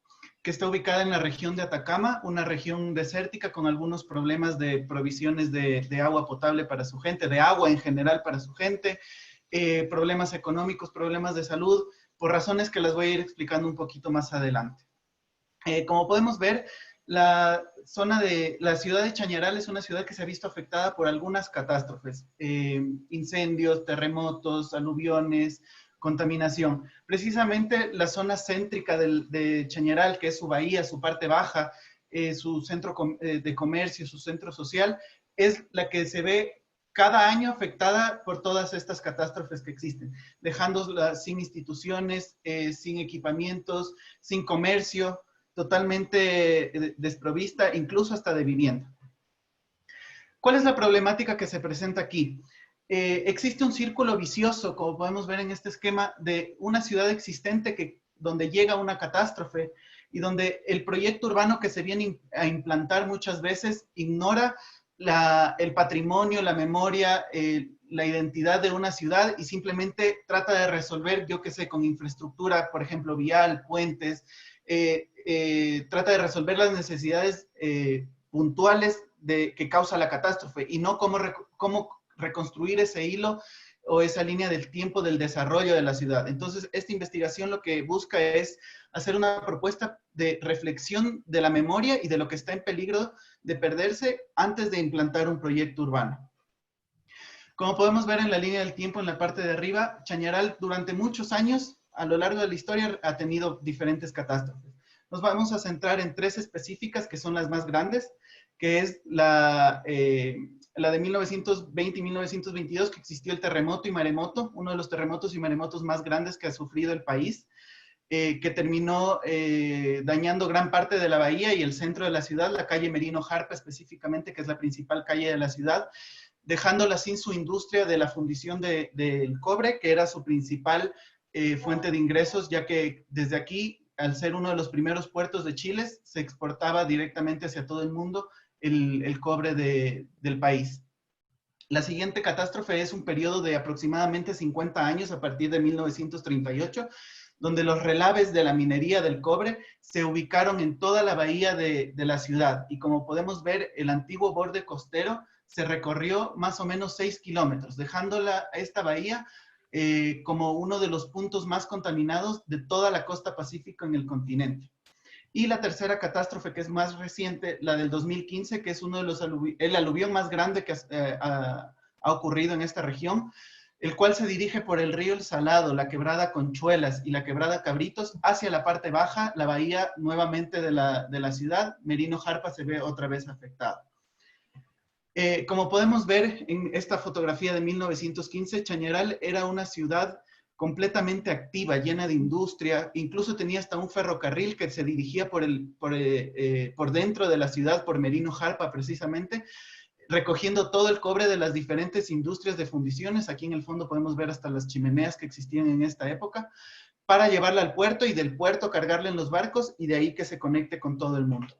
que está ubicada en la región de Atacama, una región desértica con algunos problemas de provisiones de agua potable para su gente, de agua en general para su gente, problemas económicos, problemas de salud, por razones que las voy a ir explicando un poquito más adelante. Como podemos ver, la ciudad de Chañaral es una ciudad que se ha visto afectada por algunas catástrofes, incendios, terremotos, aluviones, contaminación. Precisamente la zona céntrica de Chañaral, que es su bahía, su parte baja, su centro de comercio, su centro social, es la que se ve cada año afectada por todas estas catástrofes que existen, dejándola sin instituciones, sin equipamientos, sin comercio, totalmente desprovista, incluso hasta de vivienda. ¿Cuál es la problemática que se presenta aquí? Existe un círculo vicioso, como podemos ver en este esquema, de una ciudad existente donde llega una catástrofe y donde el proyecto urbano que se viene a implantar muchas veces ignora el patrimonio, la memoria, la identidad de una ciudad y simplemente trata de resolver, yo qué sé, con infraestructura, por ejemplo, vial, puentes, trata de resolver las necesidades puntuales que causa la catástrofe y no cómo reconstruir ese hilo o esa línea del tiempo del desarrollo de la ciudad. Entonces, esta investigación lo que busca es hacer una propuesta de reflexión de la memoria y de lo que está en peligro de perderse antes de implantar un proyecto urbano. Como podemos ver en la línea del tiempo en la parte de arriba, Chañaral durante muchos años, a lo largo de la historia, ha tenido diferentes catástrofes. Nos vamos a centrar en 3 específicas que son las más grandes, que es la de 1920 y 1922, que existió el terremoto y maremoto, uno de los terremotos y maremotos más grandes que ha sufrido el país, que terminó dañando gran parte de la bahía y el centro de la ciudad, la calle Merino Jarpa específicamente, que es la principal calle de la ciudad, dejándola sin su industria de la fundición del cobre, que era su principal fuente de ingresos, ya que desde aquí, al ser uno de los primeros puertos de Chile, se exportaba directamente hacia todo el mundo el cobre del país. La siguiente catástrofe es un periodo de aproximadamente 50 años a partir de 1938, donde los relaves de la minería del cobre se ubicaron en toda la bahía de la ciudad. Y como podemos ver, el antiguo borde costero se recorrió más o menos 6 kilómetros, dejando esta bahía como uno de los puntos más contaminados de toda la costa pacífica en el continente. Y la tercera catástrofe, que es más reciente, la del 2015, que es uno de el aluvión más grande que ha ocurrido en esta región, el cual se dirige por el río El Salado, la quebrada Conchuelas y la quebrada Cabritos hacia la parte baja, la bahía nuevamente de la ciudad. Merino Jarpa se ve otra vez afectado. Como podemos ver en esta fotografía de 1915, Chañaral era una ciudad completamente activa, llena de industria, incluso tenía hasta un ferrocarril que se dirigía por dentro de la ciudad, por Merino Jarpa precisamente, recogiendo todo el cobre de las diferentes industrias de fundiciones. Aquí en el fondo podemos ver hasta las chimeneas que existían en esta época, para llevarla al puerto y del puerto cargarla en los barcos y de ahí que se conecte con todo el mundo.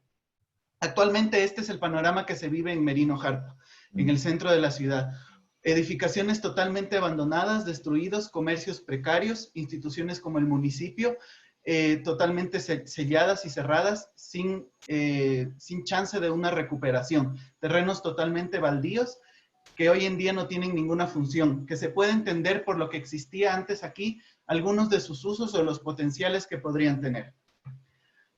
Actualmente este es el panorama que se vive en Merino Jarpa, en el centro de la ciudad. Edificaciones totalmente abandonadas, destruidos, comercios precarios, instituciones como el municipio, totalmente selladas y cerradas, sin chance de una recuperación. Terrenos totalmente baldíos, que hoy en día no tienen ninguna función, que se puede entender por lo que existía antes aquí, algunos de sus usos o los potenciales que podrían tener.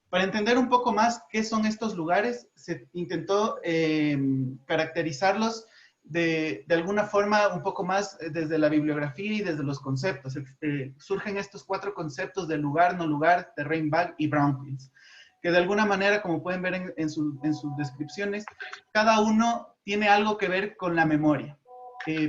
Para entender un poco más qué son estos lugares, se intentó caracterizarlos de alguna forma un poco más desde la bibliografía y desde los conceptos. Surgen estos 4 conceptos de lugar, no lugar, terrain bag y brownfields, que de alguna manera, como pueden ver en sus descripciones, cada uno tiene algo que ver con la memoria,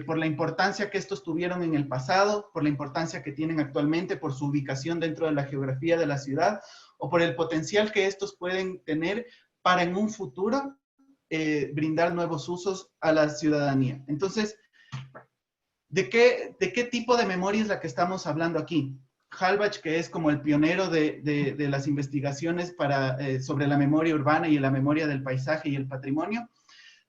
por la importancia que estos tuvieron en el pasado, por la importancia que tienen actualmente, por su ubicación dentro de la geografía de la ciudad, o por el potencial que estos pueden tener para en un futuro brindar nuevos usos a la ciudadanía. Entonces, ¿de qué tipo de memoria es la que estamos hablando aquí? Halbach, que es como el pionero de las investigaciones sobre la memoria urbana y la memoria del paisaje y el patrimonio,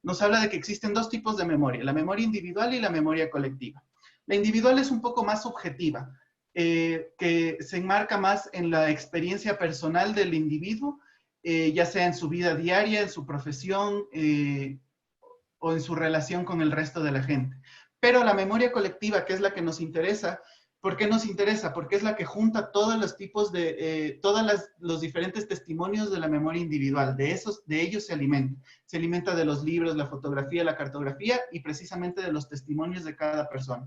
nos habla de que existen dos tipos de memoria, la memoria individual y la memoria colectiva. La individual es un poco más subjetiva, que se enmarca más en la experiencia personal del individuo, ya sea en su vida diaria, en su profesión o en su relación con el resto de la gente. Pero la memoria colectiva, que es la que nos interesa, ¿por qué nos interesa? Porque es la que junta todos los tipos los diferentes testimonios de la memoria individual. De ellos se alimenta. Se alimenta de los libros, la fotografía, la cartografía y precisamente de los testimonios de cada persona.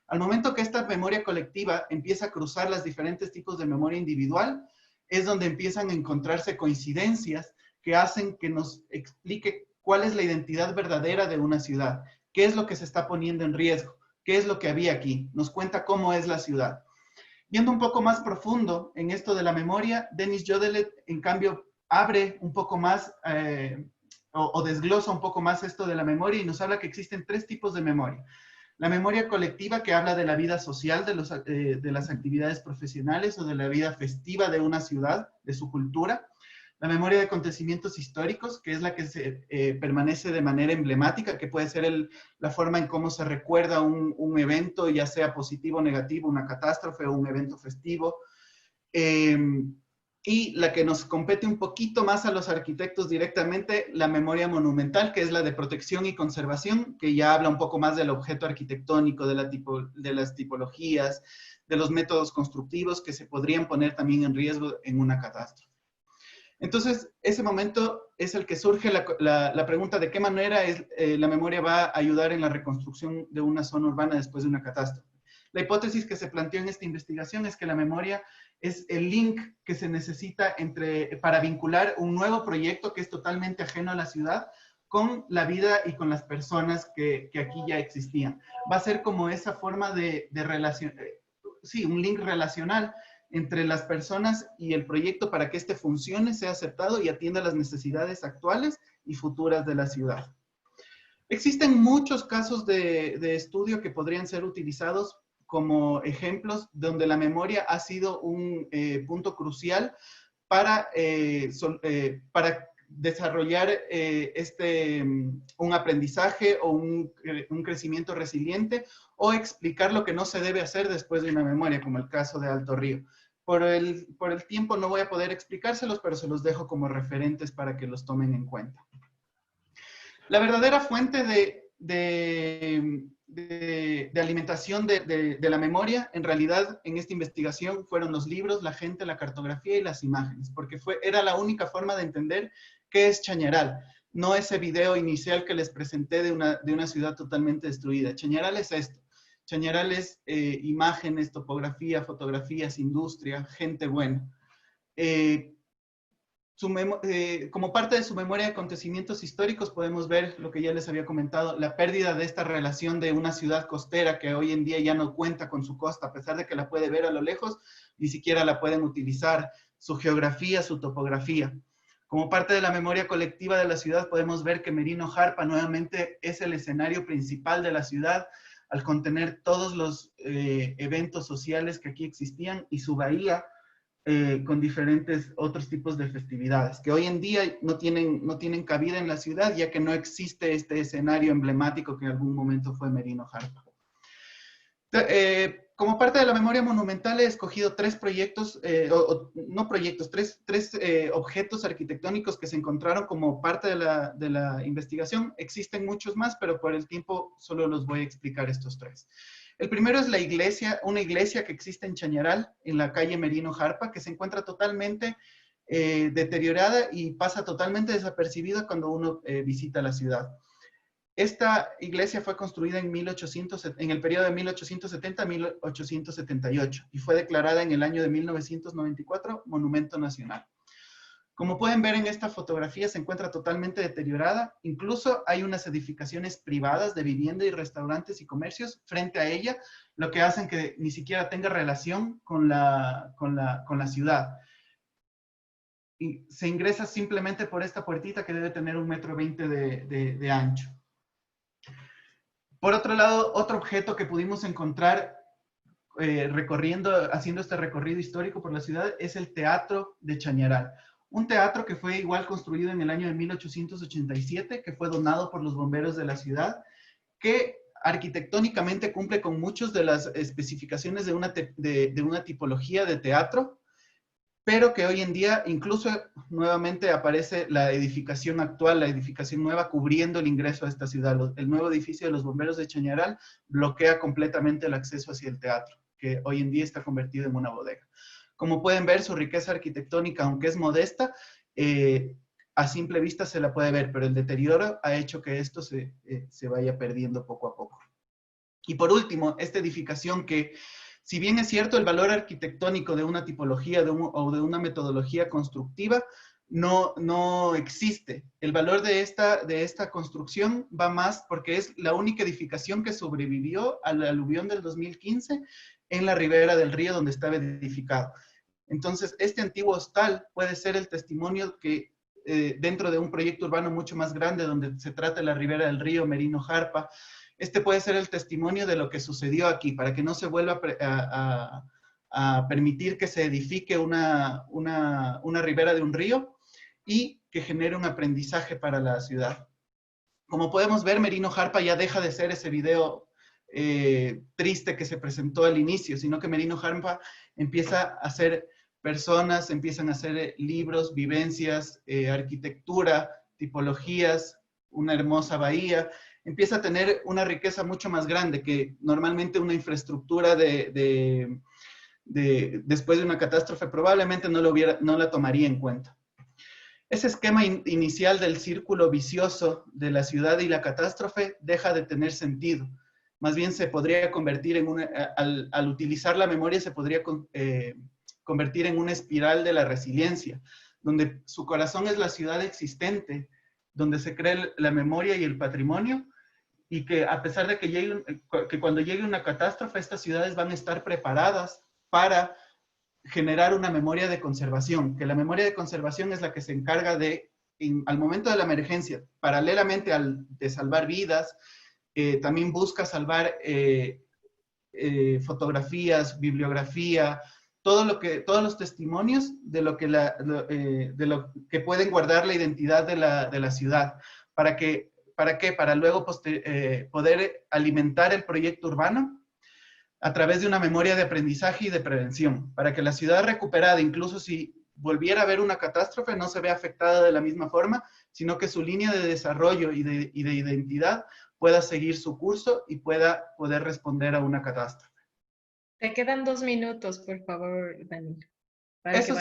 Al momento que esta memoria colectiva empieza a cruzar los diferentes tipos de memoria individual, es donde empiezan a encontrarse coincidencias que hacen que nos explique cuál es la identidad verdadera de una ciudad, qué es lo que se está poniendo en riesgo, qué es lo que había aquí, nos cuenta cómo es la ciudad. Yendo un poco más profundo en esto de la memoria, Denis Jodelet, en cambio, abre un poco más o desglosa un poco más esto de la memoria y nos habla que existen tres tipos de memoria. La memoria colectiva, que habla de la vida social, de las actividades profesionales o de la vida festiva de una ciudad, de su cultura. La memoria de acontecimientos históricos, que es la que permanece de manera emblemática, que puede ser la forma en cómo se recuerda un evento, ya sea positivo o negativo, una catástrofe o un evento festivo. Y la que nos compete un poquito más a los arquitectos directamente, la memoria monumental, que es la de protección y conservación, que ya habla un poco más del objeto arquitectónico, de las tipologías, de los métodos constructivos que se podrían poner también en riesgo en una catástrofe. Entonces, ese momento es el que surge la pregunta de qué manera la memoria va a ayudar en la reconstrucción de una zona urbana después de una catástrofe. La hipótesis que se planteó en esta investigación es que la memoria es el link que se necesita para vincular un nuevo proyecto que es totalmente ajeno a la ciudad con la vida y con las personas que aquí ya existían. Va a ser como esa forma de relación, sí, un link relacional entre las personas y el proyecto para que este funcione, sea aceptado y atienda las necesidades actuales y futuras de la ciudad. Existen muchos casos de estudio que podrían ser utilizados como ejemplos donde la memoria ha sido un punto crucial para desarrollar un aprendizaje o un crecimiento resiliente o explicar lo que no se debe hacer después de una memoria, como el caso de Alto Río. Por el tiempo no voy a poder explicárselos, pero se los dejo como referentes para que los tomen en cuenta. La verdadera fuente de alimentación de la memoria, en realidad, en esta investigación fueron los libros, la gente, la cartografía y las imágenes, porque era la única forma de entender qué es Chañaral, no ese video inicial que les presenté de una ciudad totalmente destruida. Chañaral es esto. Chañaral es imágenes, topografía, fotografías, industria, gente buena. Como parte de su memoria de acontecimientos históricos podemos ver lo que ya les había comentado, la pérdida de esta relación de una ciudad costera que hoy en día ya no cuenta con su costa, a pesar de que la puede ver a lo lejos, ni siquiera la pueden utilizar, su geografía, su topografía. Como parte de la memoria colectiva de la ciudad podemos ver que Merino Jarpa nuevamente es el escenario principal de la ciudad al contener todos los eventos sociales que aquí existían y su bahía, con diferentes otros tipos de festividades, que hoy en día no tienen cabida en la ciudad, ya que no existe este escenario emblemático que en algún momento fue Merino Jarpa. Como parte de la memoria monumental he escogido tres proyectos, tres objetos arquitectónicos que se encontraron como parte de la investigación. Existen muchos más, pero por el tiempo solo los voy a explicar estos tres. El primero es una iglesia que existe en Chañaral, en la calle Merino Jarpa, que se encuentra totalmente deteriorada y pasa totalmente desapercibida cuando uno visita la ciudad. Esta iglesia fue construida en el periodo de 1870 a 1878 y fue declarada en el año de 1994 Monumento Nacional. Como pueden ver en esta fotografía, se encuentra totalmente deteriorada. Incluso hay unas edificaciones privadas de vivienda y restaurantes y comercios frente a ella, lo que hacen que ni siquiera tenga relación con la ciudad. Y se ingresa simplemente por esta puertita que debe tener 1,20 m de ancho. Por otro lado, otro objeto que pudimos encontrar haciendo este recorrido histórico por la ciudad, es el Teatro de Chañaral. Un teatro que fue igual construido en el año de 1887, que fue donado por los bomberos de la ciudad, que arquitectónicamente cumple con muchas de las especificaciones de una tipología de teatro, pero que hoy en día incluso nuevamente aparece la edificación actual, la edificación nueva, cubriendo el ingreso a esta ciudad. El nuevo edificio de los bomberos de Chañaral bloquea completamente el acceso hacia el teatro, que hoy en día está convertido en una bodega. Como pueden ver, su riqueza arquitectónica, aunque es modesta, a simple vista se la puede ver, pero el deterioro ha hecho que esto se vaya perdiendo poco a poco. Y por último, esta edificación que, si bien es cierto el valor arquitectónico de una tipología o de una metodología constructiva, no existe. El valor de esta construcción va más porque es la única edificación que sobrevivió al aluvión del 2015 en la ribera del río donde estaba edificado. Entonces, este antiguo hostal puede ser el testimonio que dentro de un proyecto urbano mucho más grande donde se trata la ribera del río Merino Jarpa, este puede ser el testimonio de lo que sucedió aquí, para que no se vuelva a permitir que se edifique una ribera de un río y que genere un aprendizaje para la ciudad. Como podemos ver, Merino Jarpa ya deja de ser ese video triste que se presentó al inicio, sino que Merino Jarpa empieza a ser personas, empiezan a hacer libros, vivencias, arquitectura, tipologías, una hermosa bahía, empieza a tener una riqueza mucho más grande que normalmente una infraestructura después de una catástrofe probablemente no la tomaría en cuenta. Ese esquema inicial del círculo vicioso de la ciudad y la catástrofe deja de tener sentido. Más bien se podría convertir en al utilizar la memoria se podría convertir en una espiral de la resiliencia, donde su corazón es la ciudad existente, donde se cree la memoria y el patrimonio, y que a pesar de que cuando llegue una catástrofe, estas ciudades van a estar preparadas para generar una memoria de conservación, que la memoria de conservación es la que se encarga de, al momento de la emergencia, paralelamente de salvar vidas, también busca salvar fotografías, bibliografía, todos los testimonios de lo que pueden guardar la identidad de la ciudad. ¿Para qué? Para luego poder alimentar el proyecto urbano a través de una memoria de aprendizaje y de prevención, para que la ciudad recuperada, incluso si volviera a haber una catástrofe, no se vea afectada de la misma forma, sino que su línea de desarrollo y de identidad pueda seguir su curso y pueda poder responder a una catástrofe. Te quedan 2 minutos, por favor, Dani. Eso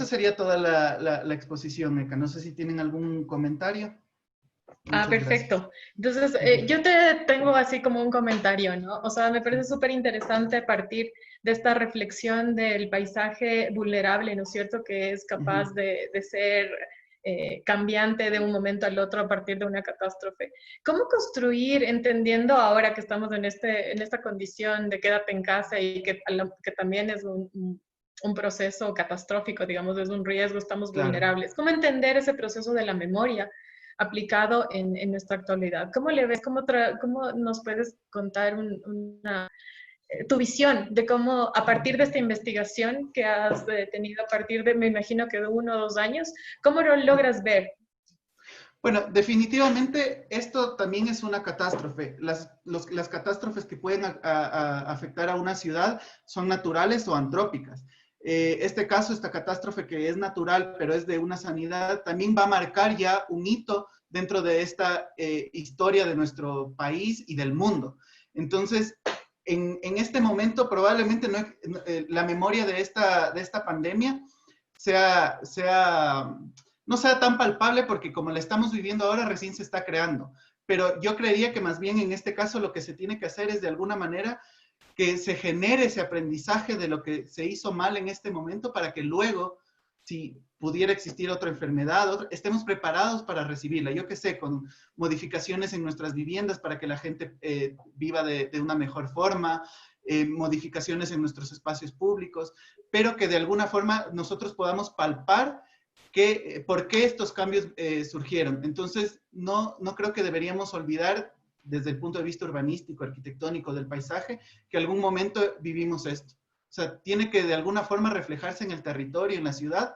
sería toda la exposición, Eka. No sé si tienen algún comentario. Muchas perfecto. Gracias. Entonces, yo tengo así como un comentario, ¿no? O sea, me parece súper interesante partir de esta reflexión del paisaje vulnerable, ¿no es cierto? Que es capaz de ser cambiante de un momento al otro a partir de una catástrofe. ¿Cómo construir, entendiendo ahora que estamos en esta condición de quédate en casa y que también es un proceso catastrófico, digamos, es un riesgo, estamos vulnerables? ¿Cómo entender ese proceso de la memoria aplicado en nuestra actualidad? ¿Cómo le ves? ¿Cómo nos puedes contar tu visión de cómo, a partir de esta investigación que has tenido a partir de, me imagino que de 1 o 2 años, cómo lo logras ver? Bueno, definitivamente esto también es una catástrofe. Las catástrofes que pueden afectar a una ciudad son naturales o antrópicas. Este caso, esta catástrofe que es natural, pero es de una sanidad, también va a marcar ya un hito dentro de esta historia de nuestro país y del mundo. Entonces, en este momento probablemente la memoria de esta pandemia no sea tan palpable porque como la estamos viviendo ahora recién se está creando. Pero yo creería que más bien en este caso lo que se tiene que hacer es de alguna manera que se genere ese aprendizaje de lo que se hizo mal en este momento para que luego, si pudiera existir otra enfermedad, estemos preparados para recibirla. Yo qué sé, con modificaciones en nuestras viviendas para que la gente viva de una mejor forma, modificaciones en nuestros espacios públicos, pero que de alguna forma nosotros podamos palpar por qué estos cambios surgieron. Entonces, no creo que deberíamos olvidar desde el punto de vista urbanístico, arquitectónico, del paisaje, que algún momento vivimos esto. O sea, tiene que de alguna forma reflejarse en el territorio, en la ciudad,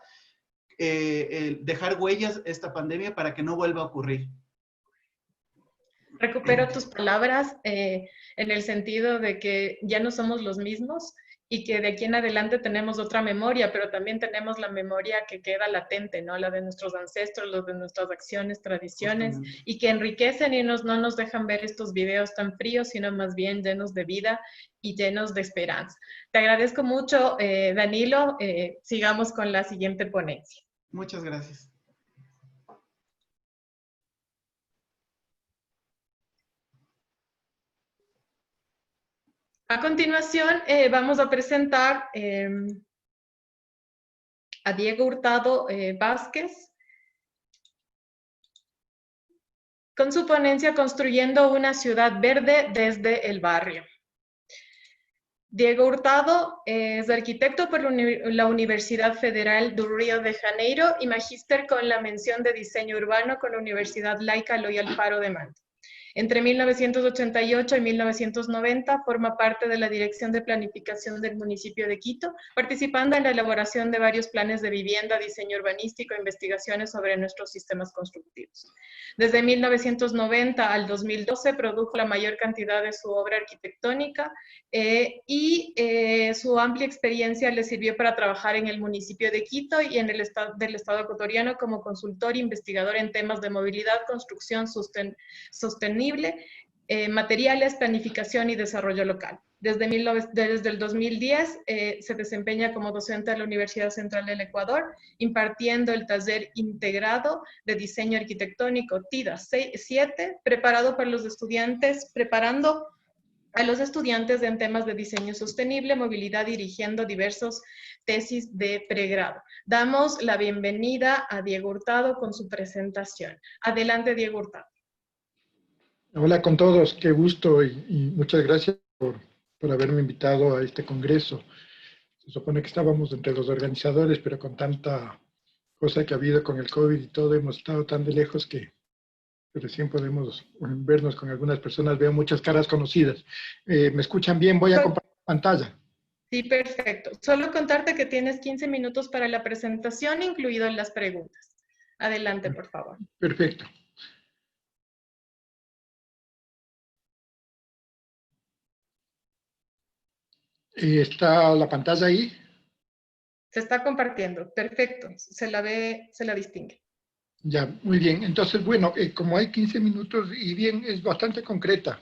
dejar huellas esta pandemia para que no vuelva a ocurrir. Recupero tus palabras en el sentido de que ya no somos los mismos y que de aquí en adelante tenemos otra memoria, pero también tenemos la memoria que queda latente, ¿no? La de nuestros ancestros, la de nuestras acciones, tradiciones, Justamente. y que enriquecen y no nos dejan ver estos videos tan fríos, sino más bien llenos de vida y llenos de esperanza. Te agradezco mucho, Danilo. Sigamos con la siguiente ponencia. Muchas gracias. A continuación, vamos a presentar a Diego Hurtado Vázquez con su ponencia Construyendo una ciudad verde desde el barrio. Diego Hurtado es arquitecto por la Universidad Federal do Rio de Janeiro y magíster con la mención de diseño urbano con la Universidad Laica Eloy Alfaro de Manta. Entre 1988 y 1990 forma parte de la Dirección de Planificación del municipio de Quito, participando en la elaboración de varios planes de vivienda, diseño urbanístico e investigaciones sobre nuestros sistemas constructivos. Desde 1990 al 2012 produjo la mayor cantidad de su obra arquitectónica y su amplia experiencia le sirvió para trabajar en el municipio de Quito y en el del Estado ecuatoriano como consultor e investigador en temas de movilidad, construcción sostenible, materiales, planificación y desarrollo local. Desde el 2010 se desempeña como docente de la Universidad Central del Ecuador, impartiendo el taller integrado de diseño arquitectónico TIDA 7, preparando a los estudiantes en temas de diseño sostenible, movilidad, dirigiendo diversos tesis de pregrado. Damos la bienvenida a Diego Hurtado con su presentación. Adelante, Diego Hurtado. Hola con todos, qué gusto y muchas gracias por haberme invitado a este congreso. Se supone que estábamos entre los organizadores, pero con tanta cosa que ha habido con el COVID y todo, hemos estado tan de lejos que recién podemos vernos con algunas personas. Veo muchas caras conocidas. ¿Me escuchan bien? Voy a compartir pantalla. Sí, perfecto. Solo contarte que tienes 15 minutos para la presentación, incluido en las preguntas. Adelante, por favor. Perfecto. ¿Está la pantalla ahí? Se está compartiendo. Perfecto. Se la ve, se la distingue. Ya, muy bien. Entonces, bueno, como hay 15 minutos y bien, es bastante concreta.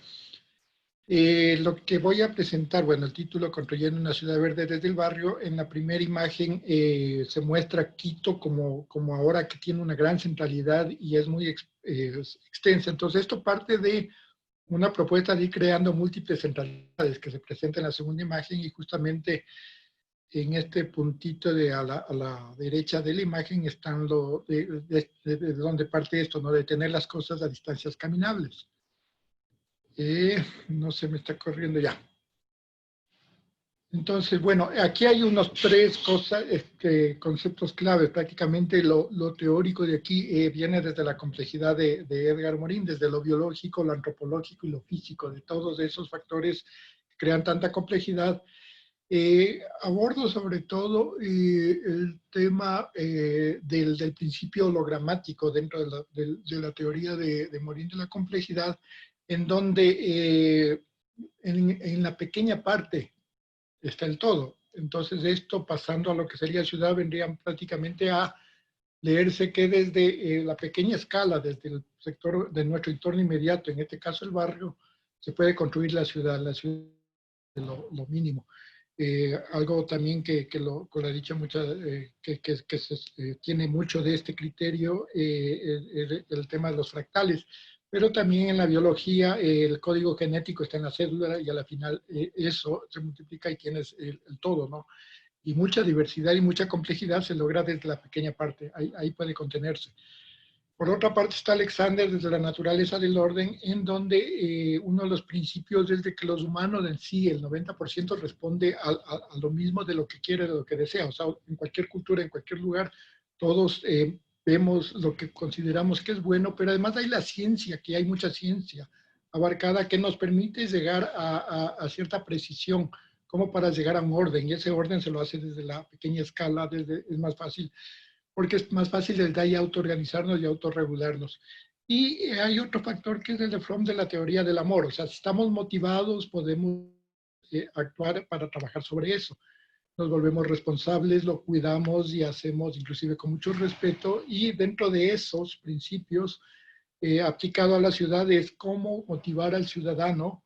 Lo que voy a presentar, bueno, el título Construyendo una ciudad verde desde el barrio. En la primera imagen se muestra Quito como ahora que tiene una gran centralidad y es muy extensa. Entonces, esto parte de una propuesta de ir creando múltiples centralidades que se presenta en la segunda imagen, y justamente en este puntito a la derecha de la imagen están de donde parte esto, ¿no? De tener las cosas a distancias caminables. No se me está corriendo ya. Entonces, bueno, aquí hay unos tres conceptos claves. Prácticamente lo teórico de aquí viene desde la complejidad de Edgar Morin, desde lo biológico, lo antropológico y lo físico, de todos esos factores que crean tanta complejidad. Abordo sobre todo el tema del principio hologramático dentro de la teoría de Morin de la complejidad, en donde en la pequeña parte está el todo. Entonces esto, pasando a lo que sería ciudad, vendrían prácticamente a leerse que desde la pequeña escala, desde el sector de nuestro entorno inmediato, en este caso el barrio, se puede construir la ciudad de lo mínimo. Algo también que lo ha dicho muchas, tiene mucho de este criterio, el tema de los fractales. Pero también en la biología el código genético está en la célula y a la final eso se multiplica y tienes el todo, ¿no? Y mucha diversidad y mucha complejidad se logra desde la pequeña parte, ahí puede contenerse. Por otra parte está Alexander desde la naturaleza del orden, en donde uno de los principios es de que los humanos en sí, el 90% responde a lo mismo de lo que quiere, de lo que desea. O sea, en cualquier cultura, en cualquier lugar, todos vemos lo que consideramos que es bueno, pero además hay la ciencia, que hay mucha ciencia abarcada que nos permite llegar a cierta precisión, como para llegar a un orden, y ese orden se lo hace desde la pequeña escala, es más fácil, porque es más fácil desde ahí autoorganizarnos y autorregularnos. Y hay otro factor que es el de Fromm de la teoría del amor, o sea, si estamos motivados podemos actuar para trabajar sobre eso. Nos volvemos responsables, lo cuidamos y hacemos inclusive con mucho respeto, y dentro de esos principios aplicado a la ciudad es cómo motivar al ciudadano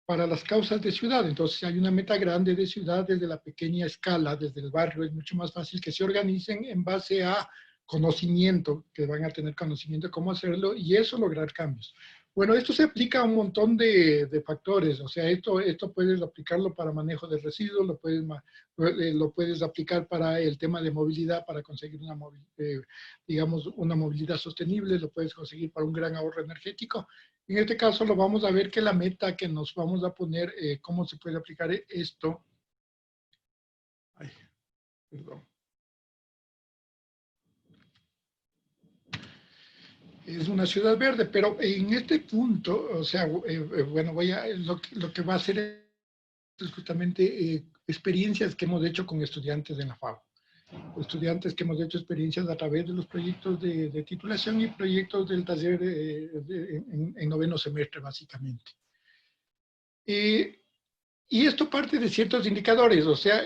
para las causas de ciudad. Entonces hay una meta grande de ciudad desde la pequeña escala, desde el barrio. Es mucho más fácil que se organicen en base a conocimiento, que van a tener conocimiento de cómo hacerlo y eso lograr cambios. Bueno, esto se aplica a un montón de factores. O sea, esto puedes aplicarlo para manejo de residuos, lo puedes aplicar para el tema de movilidad, para conseguir digamos, una movilidad sostenible, lo puedes conseguir para un gran ahorro energético. En este caso lo vamos a ver que la meta que nos vamos a poner, cómo se puede aplicar esto. Ay, perdón. Es una ciudad verde, pero en este punto, o sea, bueno, lo que va a hacer es justamente experiencias que hemos hecho con estudiantes en la FAO. Estudiantes que hemos hecho experiencias a través de los proyectos de titulación y proyectos del taller en noveno semestre, básicamente. Y esto parte de ciertos indicadores, o sea,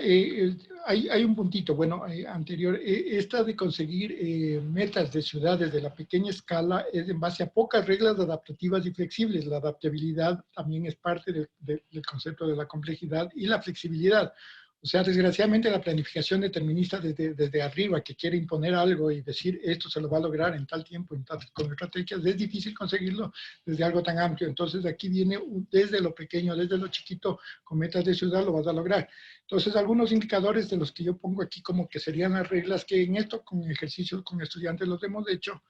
hay un puntito, bueno, anterior, esta de conseguir metas de ciudades de la pequeña escala es en base a pocas reglas adaptativas y flexibles. La adaptabilidad también es parte del concepto de la complejidad y la flexibilidad. O sea, desgraciadamente la planificación determinista desde arriba, que quiere imponer algo y decir esto se lo va a lograr en tal tiempo, con estrategias, es difícil conseguirlo desde algo tan amplio. Entonces aquí viene desde lo pequeño, desde lo chiquito, con metas de ciudad lo vas a lograr. Entonces algunos indicadores de los que yo pongo aquí como que serían las reglas que en esto con ejercicios con estudiantes los hemos hecho,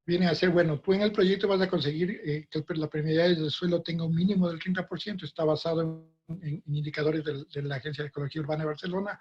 viene a ser, bueno, tú en el proyecto vas a conseguir que la permeabilidad del suelo tenga un mínimo del 30%, está basado en indicadores de la Agencia de Ecología Urbana de Barcelona,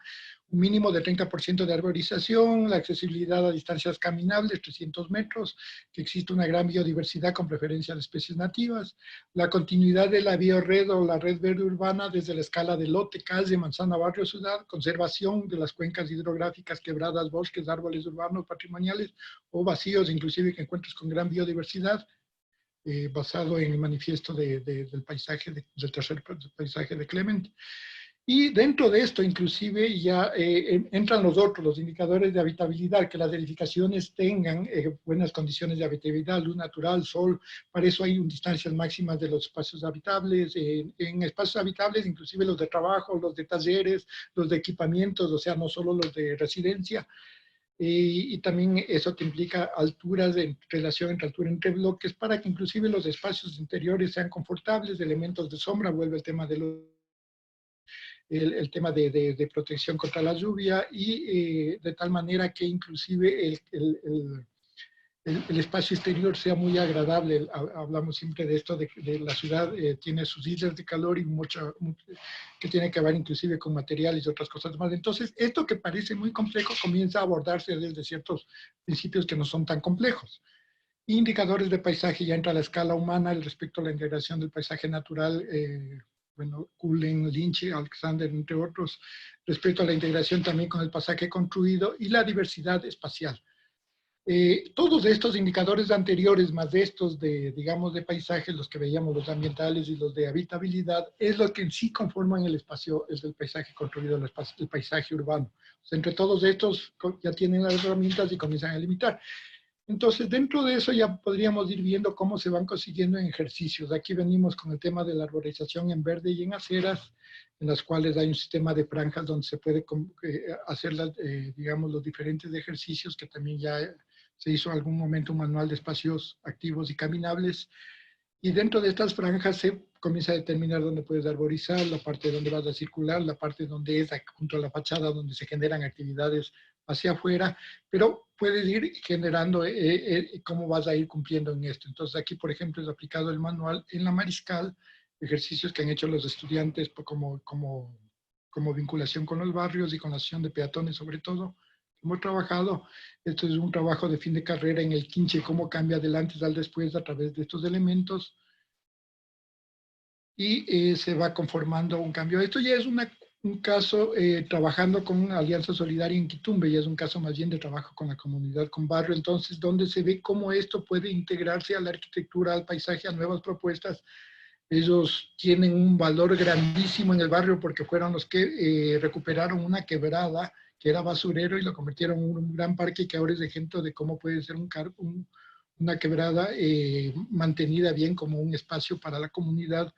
un mínimo de 30% de arborización, la accesibilidad a distancias caminables, 300 metros, que existe una gran biodiversidad con preferencia de especies nativas, la continuidad de la biored o la red verde urbana desde la escala de lote, calle, manzana, barrio, ciudad, conservación de las cuencas hidrográficas, quebradas, bosques, árboles urbanos, patrimoniales o vacíos, inclusive que encuentres con gran biodiversidad, basado en el manifiesto del paisaje, del tercer paisaje de Clement. Y dentro de esto, inclusive, ya entran los indicadores de habitabilidad, que las edificaciones tengan buenas condiciones de habitabilidad, luz natural, sol. Para eso hay distancias máximas de los espacios habitables. En espacios habitables, inclusive los de trabajo, los de talleres, los de equipamientos, o sea, no solo los de residencia. Y también eso te implica alturas en relación entre altura entre bloques para que inclusive los espacios interiores sean confortables, elementos de sombra, vuelve el tema de el tema de protección contra la lluvia y de tal manera que inclusive el espacio exterior sea muy agradable. Hablamos siempre de esto, de la ciudad tiene sus islas de calor y mucho que tiene que ver inclusive con materiales y otras cosas más. Entonces, esto que parece muy complejo comienza a abordarse desde ciertos principios que no son tan complejos. Indicadores de paisaje, ya entra a la escala humana respecto a la integración del paisaje natural, bueno, Cullen, Lynch, Alexander, entre otros, respecto a la integración también con el paisaje construido y la diversidad espacial. Todos estos indicadores anteriores, más de estos digamos, de paisaje, los que veíamos, los ambientales y los de habitabilidad, es lo que en sí conforman el espacio, es el paisaje construido, el paisaje urbano. O sea, entre todos estos ya tienen las herramientas y comienzan a limitar. Entonces, dentro de eso ya podríamos ir viendo cómo se van consiguiendo en ejercicios. Aquí venimos con el tema de la arborización en verde y en aceras, en las cuales hay un sistema de franjas donde se puede hacer, digamos, los diferentes ejercicios que también ya se hizo en algún momento un manual de espacios activos y caminables. Y dentro de estas franjas se comienza a determinar dónde puedes arborizar, la parte donde vas a circular, la parte donde es junto a la fachada, donde se generan actividades hacia afuera, pero puedes ir generando cómo vas a ir cumpliendo en esto. Entonces aquí, por ejemplo, es aplicado el manual en la Mariscal, ejercicios que han hecho los estudiantes como vinculación con los barrios y con la asociación de peatones sobre todo. Hemos trabajado, esto es un trabajo de fin de carrera en el Quinche, cómo cambia del antes al después a través de estos elementos. y se va conformando un cambio. Esto ya es un caso trabajando con Alianza Solidaria en Quitumbe, ya es un caso más bien de trabajo con la comunidad, con barrio, entonces donde se ve cómo esto puede integrarse a la arquitectura, al paisaje, a nuevas propuestas. Ellos tienen un valor grandísimo en el barrio porque fueron los que recuperaron una quebrada que era basurero y lo convirtieron en un gran parque que ahora es ejemplo de cómo puede ser una quebrada mantenida bien como un espacio para la comunidad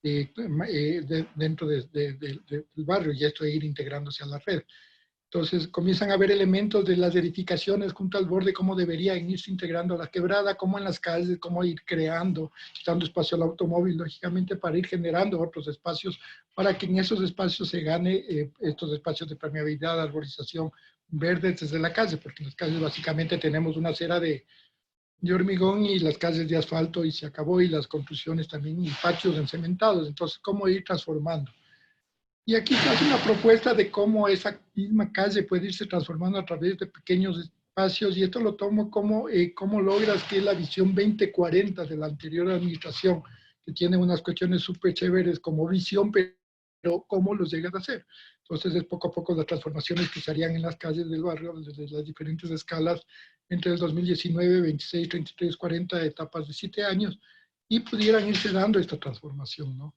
dentro del barrio y esto ir integrándose a la red. Entonces comienzan a ver elementos de las edificaciones junto al borde, cómo deberían irse integrando a la quebrada, cómo en las calles, cómo ir creando, dando espacio al automóvil, lógicamente, para ir generando otros espacios, para que en esos espacios se gane estos espacios de permeabilidad, arborización, verdes desde la calle, porque en las calles básicamente tenemos una acera de hormigón y las calles de asfalto y se acabó, y las construcciones también, y patios encementados. Entonces, ¿cómo ir transformando? Y aquí se hace una propuesta de cómo esa misma calle puede irse transformando a través de pequeños espacios, y esto lo tomo como cómo logras que la visión 2040 de la anterior administración, que tiene unas cuestiones súper chéveres como visión, pero cómo los llegas a hacer. Entonces es poco a poco las transformaciones que se harían en las calles del barrio, desde las diferentes escalas, entre el 2019, 26, 33, 40, etapas de 7 años, y pudieran irse dando esta transformación, ¿no?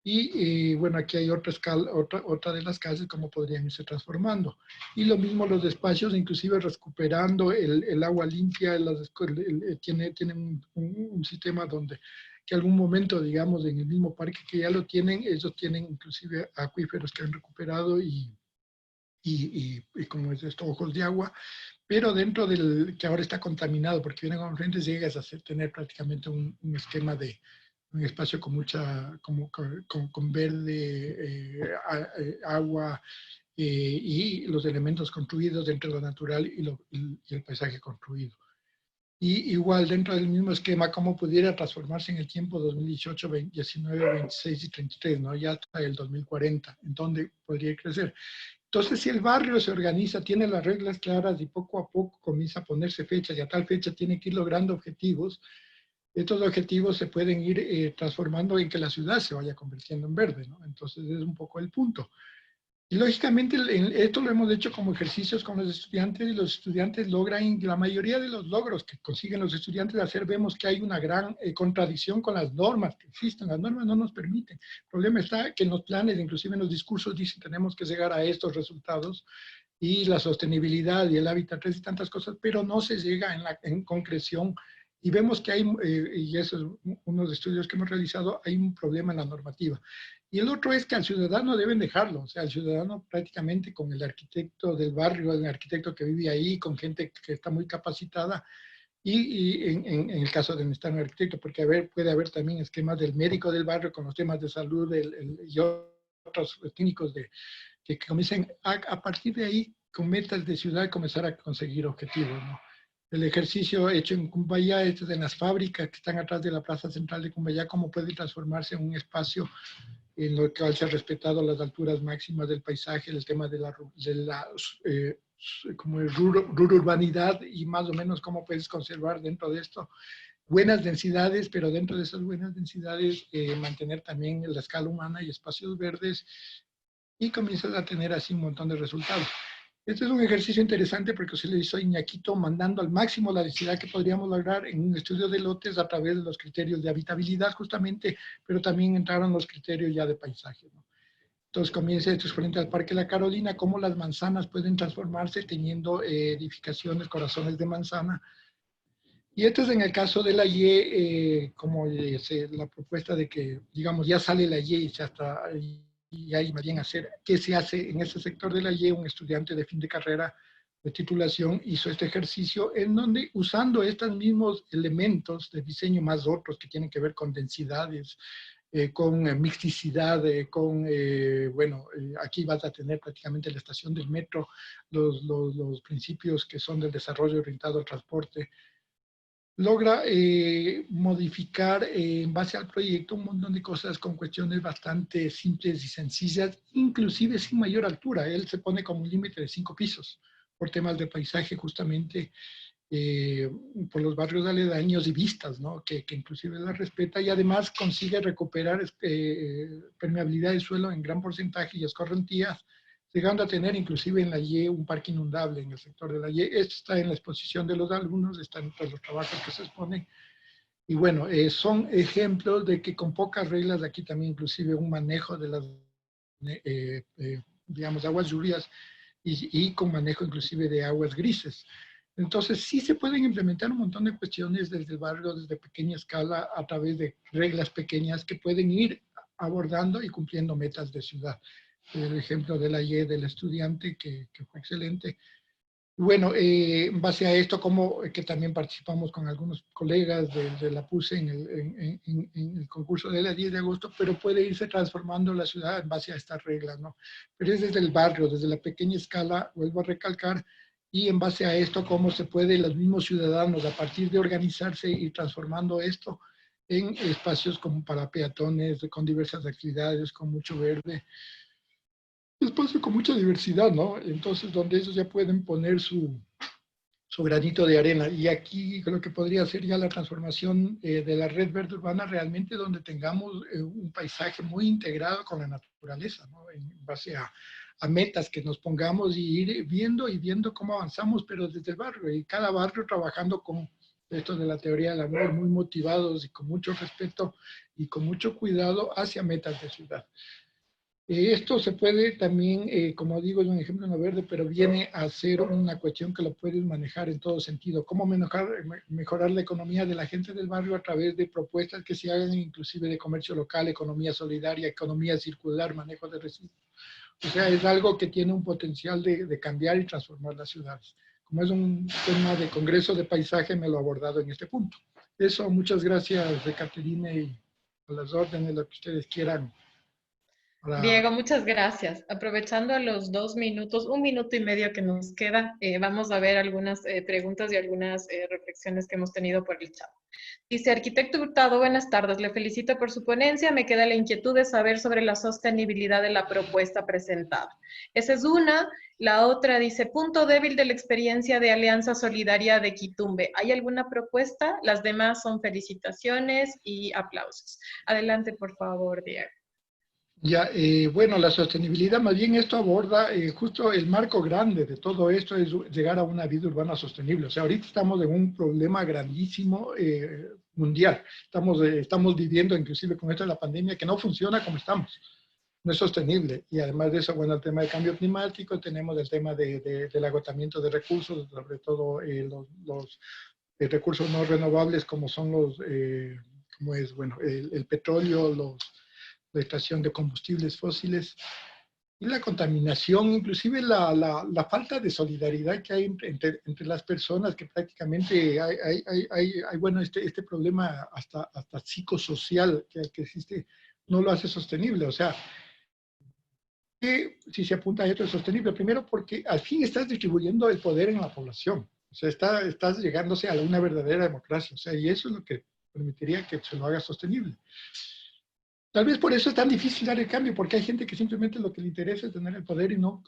Y bueno, aquí hay otra escala, otra de las calles, cómo podrían irse transformando. Y lo mismo los espacios, inclusive recuperando el agua limpia, tienen un sistema donde que algún momento, digamos, en el mismo parque que ya lo tienen, ellos tienen inclusive acuíferos que han recuperado y como es esto, ojos de agua, pero dentro del que ahora está contaminado, porque vienen con corrientes, llegas a tener prácticamente un esquema de un espacio con mucha, con verde, agua y los elementos construidos dentro de lo natural y el paisaje construido. Y igual dentro del mismo esquema, cómo pudiera transformarse en el tiempo 2018, 19, 26 y 33, ¿no? Ya hasta el 2040, en donde podría crecer. Entonces, si el barrio se organiza, tiene las reglas claras y poco a poco comienza a ponerse fechas y a tal fecha tiene que ir logrando objetivos, estos objetivos se pueden ir transformando en que la ciudad se vaya convirtiendo en verde, ¿no? Entonces es un poco el punto. Y lógicamente esto lo hemos hecho como ejercicios con los estudiantes y los estudiantes logran, la mayoría de los logros que consiguen los estudiantes hacer, vemos que hay una gran contradicción con las normas que existen. Las normas no nos permiten. El problema está que en los planes, inclusive en los discursos, dicen tenemos que llegar a estos resultados y la sostenibilidad y el hábitat 3 y tantas cosas, pero no se llega en concreción. Y vemos que hay, y eso es unos estudios que hemos realizado, hay un problema en la normativa. Y el otro es que al ciudadano deben dejarlo, o sea, al ciudadano prácticamente con el arquitecto del barrio, el arquitecto que vive ahí, con gente que está muy capacitada, y en el caso de necesitar un arquitecto, porque puede haber también esquemas del médico del barrio con los temas de salud y otros técnicos que comiencen a partir de ahí, con metas de ciudad, comenzar a conseguir objetivos, ¿no? El ejercicio hecho en Cumbayá, en las fábricas que están atrás de la plaza central de Cumbayá, cómo puede transformarse en un espacio en lo que se ha respetado las alturas máximas del paisaje, el tema de la como rururbanidad y más o menos cómo puedes conservar dentro de esto buenas densidades, pero dentro de esas buenas densidades mantener también la escala humana y espacios verdes, y comienzas a tener así un montón de resultados. Este es un ejercicio interesante porque se le hizo a Iñaquito mandando al máximo la densidad que podríamos lograr en un estudio de lotes a través de los criterios de habitabilidad justamente, pero también entraron los criterios ya de paisaje, ¿no? Entonces comienza esto frente al Parque La Carolina, cómo las manzanas pueden transformarse teniendo edificaciones, corazones de manzana. Y esto es en el caso de la Y, como la propuesta de que, digamos, ya sale la Y y ya está ahí. Y ahí más bien hacer qué se hace en ese sector de la Y. Un estudiante de fin de carrera de titulación hizo este ejercicio en donde, usando estos mismos elementos de diseño más otros que tienen que ver con densidades, con mixticidad, aquí vas a tener prácticamente la estación del metro, los principios que son del desarrollo orientado al transporte, logra modificar en base al proyecto un montón de cosas con cuestiones bastante simples y sencillas, inclusive sin mayor altura. Él se pone como un límite de 5 pisos por temas de paisaje justamente, por los barrios aledaños y vistas, ¿no? Que inclusive la respeta y además consigue recuperar permeabilidad de suelo en gran porcentaje y escorrentías, llegando a tener inclusive en la Y un parque inundable en el sector de la Y. Esto está en la exposición de los alumnos, está entre los trabajos que se exponen. Y bueno, son ejemplos de que con pocas reglas, aquí también inclusive un manejo de las, digamos, aguas lluvias y con manejo inclusive de aguas grises. Entonces sí se pueden implementar un montón de cuestiones desde el barrio, desde pequeña escala, a través de reglas pequeñas que pueden ir abordando y cumpliendo metas de ciudad. El ejemplo de la Y del estudiante, que fue excelente. Bueno, en base a esto, como que también participamos con algunos colegas de la PUSE en el concurso de la 10 de agosto, pero puede irse transformando la ciudad en base a estas reglas, ¿no? Pero es desde el barrio, desde la pequeña escala, vuelvo a recalcar, y en base a esto, cómo se puede los mismos ciudadanos, a partir de organizarse y transformando esto en espacios como para peatones, con diversas actividades, con mucho verde, espacio con mucha diversidad, ¿no? Entonces, donde ellos ya pueden poner su granito de arena. Y aquí creo que podría ser ya la transformación de la red verde urbana realmente donde tengamos un paisaje muy integrado con la naturaleza, ¿no? En base a metas que nos pongamos y ir viendo cómo avanzamos, pero desde el barrio, y cada barrio trabajando con esto de la teoría del amor, muy motivados y con mucho respeto y con mucho cuidado hacia metas de ciudad. Esto se puede también, como digo, es un ejemplo no verde, pero viene a ser una cuestión que lo puedes manejar en todo sentido. Cómo mejorar la economía de la gente del barrio a través de propuestas que se hagan inclusive de comercio local, economía solidaria, economía circular, manejo de residuos. O sea, es algo que tiene un potencial de cambiar y transformar las ciudades. Como es un tema de congreso de paisaje, me lo he abordado en este punto. Eso, muchas gracias, Caterina, y a las órdenes, lo que ustedes quieran. Diego, muchas gracias. Aprovechando los 2 minutos, 1 minuto y medio que nos queda, vamos a ver algunas preguntas y algunas reflexiones que hemos tenido por el chat. Dice, arquitecto Hurtado, buenas tardes, le felicito por su ponencia, me queda la inquietud de saber sobre la sostenibilidad de la propuesta presentada. Esa es una. La otra dice, punto débil de la experiencia de Alianza Solidaria de Quitumbe. ¿Hay alguna propuesta? Las demás son felicitaciones y aplausos. Adelante, por favor, Diego. Ya, bueno, la sostenibilidad, más bien esto aborda justo el marco grande de todo esto, es llegar a una vida urbana sostenible. O sea, ahorita estamos en un problema grandísimo mundial. Estamos viviendo, inclusive con esto de la pandemia, que no funciona como estamos. No es sostenible. Y además de eso, bueno, el tema del cambio climático, tenemos el tema del agotamiento de recursos, sobre todo los recursos no renovables como son el petróleo, la extracción de combustibles fósiles y la contaminación, inclusive la falta de solidaridad que hay entre las personas, que prácticamente hay bueno, este problema hasta psicosocial que existe, no lo hace sostenible. O sea, que si se apunta a esto es sostenible, primero porque al fin estás distribuyendo el poder en la población. O sea, estás llegándose a una verdadera democracia. O sea, y eso es lo que permitiría que se lo haga sostenible. Tal vez por eso es tan difícil dar el cambio, porque hay gente que simplemente lo que le interesa es tener el poder y no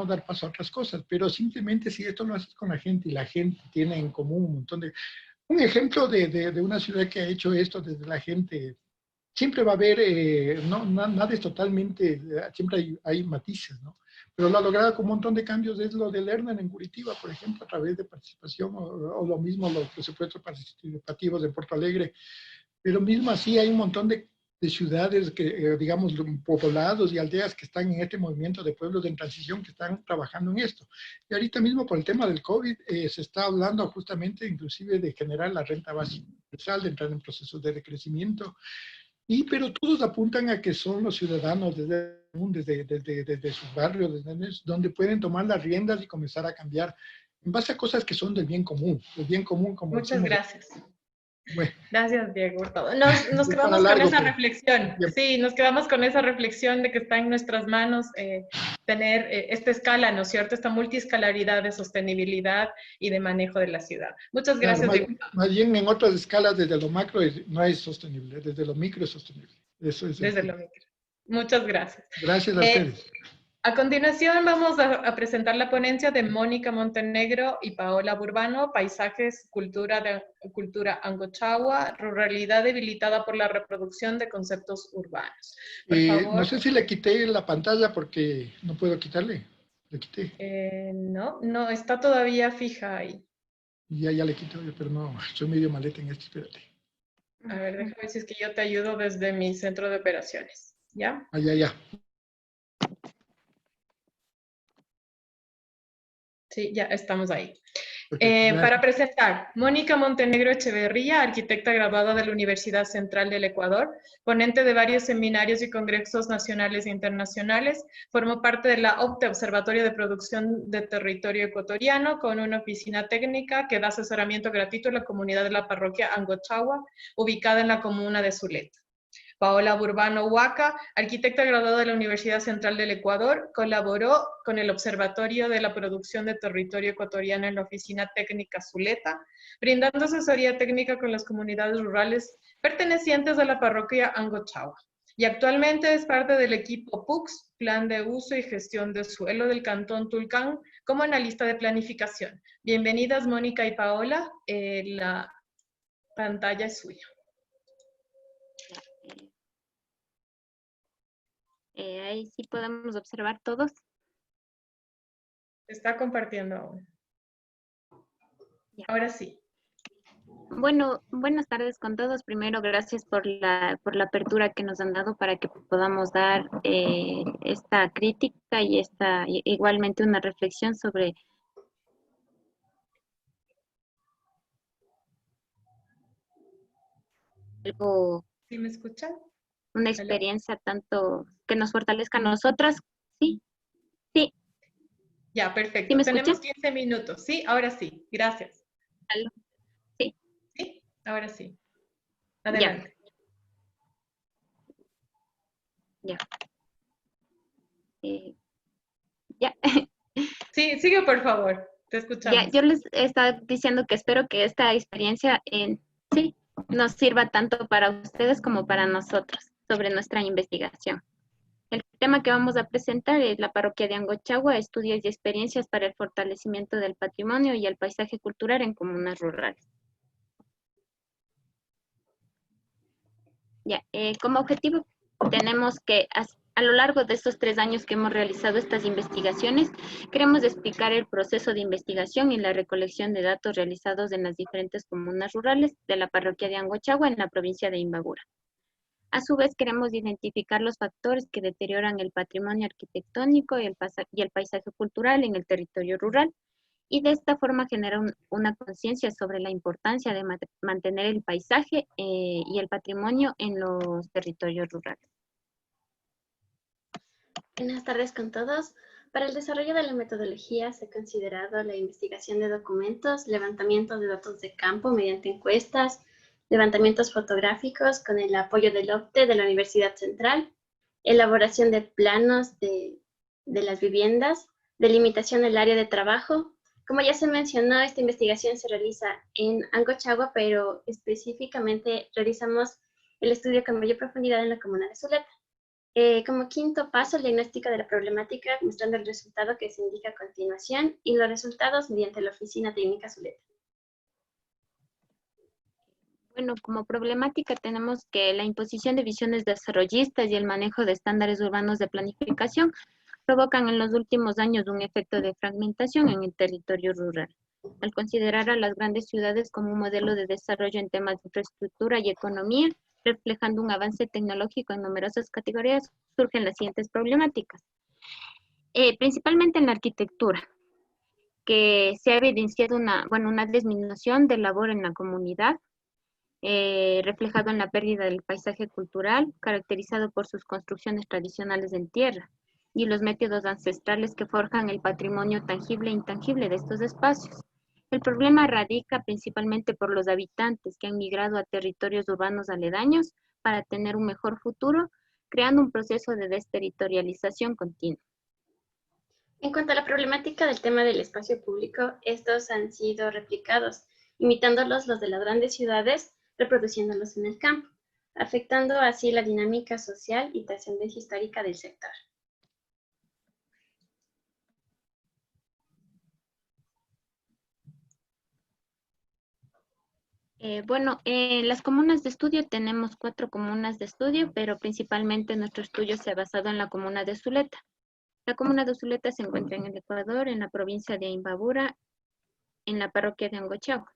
dar paso a otras cosas. Pero simplemente si esto lo haces con la gente y la gente tiene en común un montón de... Un ejemplo de una ciudad que ha hecho esto desde la gente, siempre va a haber, nada es totalmente, siempre hay matices, ¿no? Pero lo ha logrado con un montón de cambios es lo del Lerner en Curitiba, por ejemplo, a través de participación, o lo mismo los presupuestos participativos de Porto Alegre. Pero mismo así hay un montón de ciudades que, digamos, poblados y aldeas que están en este movimiento de pueblos en transición que están trabajando en esto. Y ahorita mismo por el tema del COVID se está hablando justamente inclusive de generar la renta básica universal, de entrar en procesos de decrecimiento. Pero todos apuntan a que son los ciudadanos desde sus barrios, donde pueden tomar las riendas y comenzar a cambiar en base a cosas que son del bien común. El bien común, como muchas gracias. Bueno. Gracias, Diego Hurtado. Nos quedamos con esa reflexión. Sí, nos quedamos con esa reflexión de que está en nuestras manos tener esta escala, ¿no es cierto? Esta multiescalaridad de sostenibilidad y de manejo de la ciudad. Muchas gracias, claro, Diego. Más bien en otras escalas, desde lo macro no es sostenible, desde lo micro es sostenible. Eso es desde lo micro. Muchas gracias. Gracias a ustedes. A continuación vamos a presentar la ponencia de Mónica Montenegro y Paola Burbano, Paisajes, cultura Angochagua, ruralidad debilitada por la reproducción de conceptos urbanos. Por favor. No sé si le quité la pantalla porque no puedo quitarle. Le quité. No, está todavía fija ahí. Ya le quito, pero no, soy medio maleta en esto, espérate. A ver, déjame ver si es que yo te ayudo desde mi centro de operaciones. ¿Ya? Ya. Sí, ya estamos ahí. Perfecto, Para presentar, Mónica Montenegro Echeverría, arquitecta graduada de la Universidad Central del Ecuador, ponente de varios seminarios y congresos nacionales e internacionales, formó parte de la OPTE, Observatorio de Producción de Territorio Ecuatoriano, con una oficina técnica que da asesoramiento gratuito a la comunidad de la parroquia Angochagua, ubicada en la comuna de Zuleta. Paola Burbano Huaca, arquitecta graduada de la Universidad Central del Ecuador, colaboró con el Observatorio de la Producción de Territorio Ecuatoriano en la Oficina Técnica Zuleta, brindando asesoría técnica con las comunidades rurales pertenecientes a la parroquia Angochagua. Y actualmente es parte del equipo PUCS, Plan de Uso y Gestión de Suelo del Cantón Tulcán, como analista de planificación. Bienvenidas, Mónica y Paola. La pantalla es suya. Ahí sí podemos observar todos. Se está compartiendo aún. Ya. Ahora sí. Bueno, buenas tardes con todos. Primero, gracias por la apertura que nos han dado para que podamos dar esta crítica y igualmente una reflexión sobre algo. ¿Sí me escuchan? Una experiencia tanto que nos fortalezca a nosotras. Sí. Ya, perfecto. ¿Sí me Tenemos escuchan? 15 minutos. Sí, ahora sí. Gracias. ¿Aló? Sí. Sí, ahora sí. Adelante. Ya. Ya. Sí, sigue por favor. Te escuchamos. Ya, yo les estaba diciendo que espero que esta experiencia sí nos sirva tanto para ustedes como para nosotros sobre nuestra investigación. El tema que vamos a presentar es la parroquia de Angochagua, estudios y experiencias para el fortalecimiento del patrimonio y el paisaje cultural en comunas rurales. Ya, como objetivo tenemos que a lo largo de estos 3 años que hemos realizado estas investigaciones, queremos explicar el proceso de investigación y la recolección de datos realizados en las diferentes comunas rurales de la parroquia de Angochagua en la provincia de Imbabura. A su vez, queremos identificar los factores que deterioran el patrimonio arquitectónico y el paisaje cultural en el territorio rural, y de esta forma generar una conciencia sobre la importancia de mantener el paisaje y el patrimonio en los territorios rurales. Buenas tardes con todos. Para el desarrollo de la metodología se ha considerado la investigación de documentos, levantamiento de datos de campo mediante encuestas, levantamientos fotográficos con el apoyo del OPTE de la Universidad Central, elaboración de planos de las viviendas, delimitación del área de trabajo. Como ya se mencionó, esta investigación se realiza en Angochagua, pero específicamente realizamos el estudio con mayor profundidad en la comuna de Zuleta. Como quinto paso, el diagnóstico de la problemática, mostrando el resultado que se indica a continuación y los resultados mediante la Oficina Técnica Zuleta. Bueno, como problemática tenemos que la imposición de visiones desarrollistas y el manejo de estándares urbanos de planificación provocan en los últimos años un efecto de fragmentación en el territorio rural. Al considerar a las grandes ciudades como un modelo de desarrollo en temas de infraestructura y economía, reflejando un avance tecnológico en numerosas categorías, surgen las siguientes problemáticas. Principalmente en la arquitectura, que se ha evidenciado una disminución de labor en la comunidad, reflejado en la pérdida del paisaje cultural, caracterizado por sus construcciones tradicionales en tierra, y los métodos ancestrales que forjan el patrimonio tangible e intangible de estos espacios. El problema radica principalmente por los habitantes que han migrado a territorios urbanos aledaños para tener un mejor futuro, creando un proceso de desterritorialización continua. En cuanto a la problemática del tema del espacio público, estos han sido replicados, imitándolos los de las grandes ciudades, reproduciéndolos en el campo, afectando así la dinámica social y trascendencia histórica del sector. Bueno, en las comunas de estudio tenemos 4 comunas de estudio, pero principalmente nuestro estudio se ha basado en la comuna de Zuleta. La comuna de Zuleta se encuentra en el Ecuador, en la provincia de Imbabura, en la parroquia de Angochagua.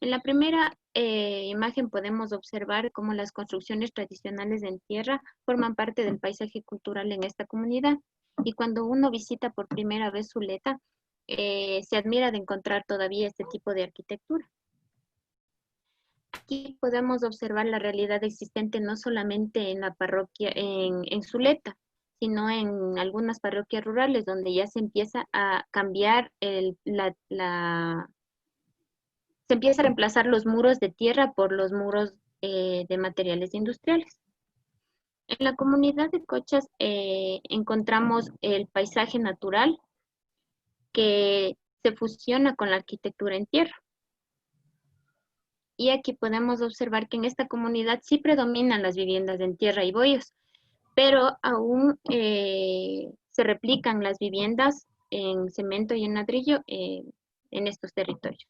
En la primera imagen podemos observar cómo las construcciones tradicionales en tierra forman parte del paisaje cultural en esta comunidad. Y cuando uno visita por primera vez Zuleta, se admira de encontrar todavía este tipo de arquitectura. Aquí podemos observar la realidad existente no solamente en la parroquia, en Zuleta, sino en algunas parroquias rurales donde ya se empieza a cambiar se empieza a reemplazar los muros de tierra por los muros de materiales industriales. En la comunidad de Cochas encontramos el paisaje natural que se fusiona con la arquitectura en tierra. Y aquí podemos observar que en esta comunidad sí predominan las viviendas en tierra y boyos, pero aún se replican las viviendas en cemento y en ladrillo en estos territorios.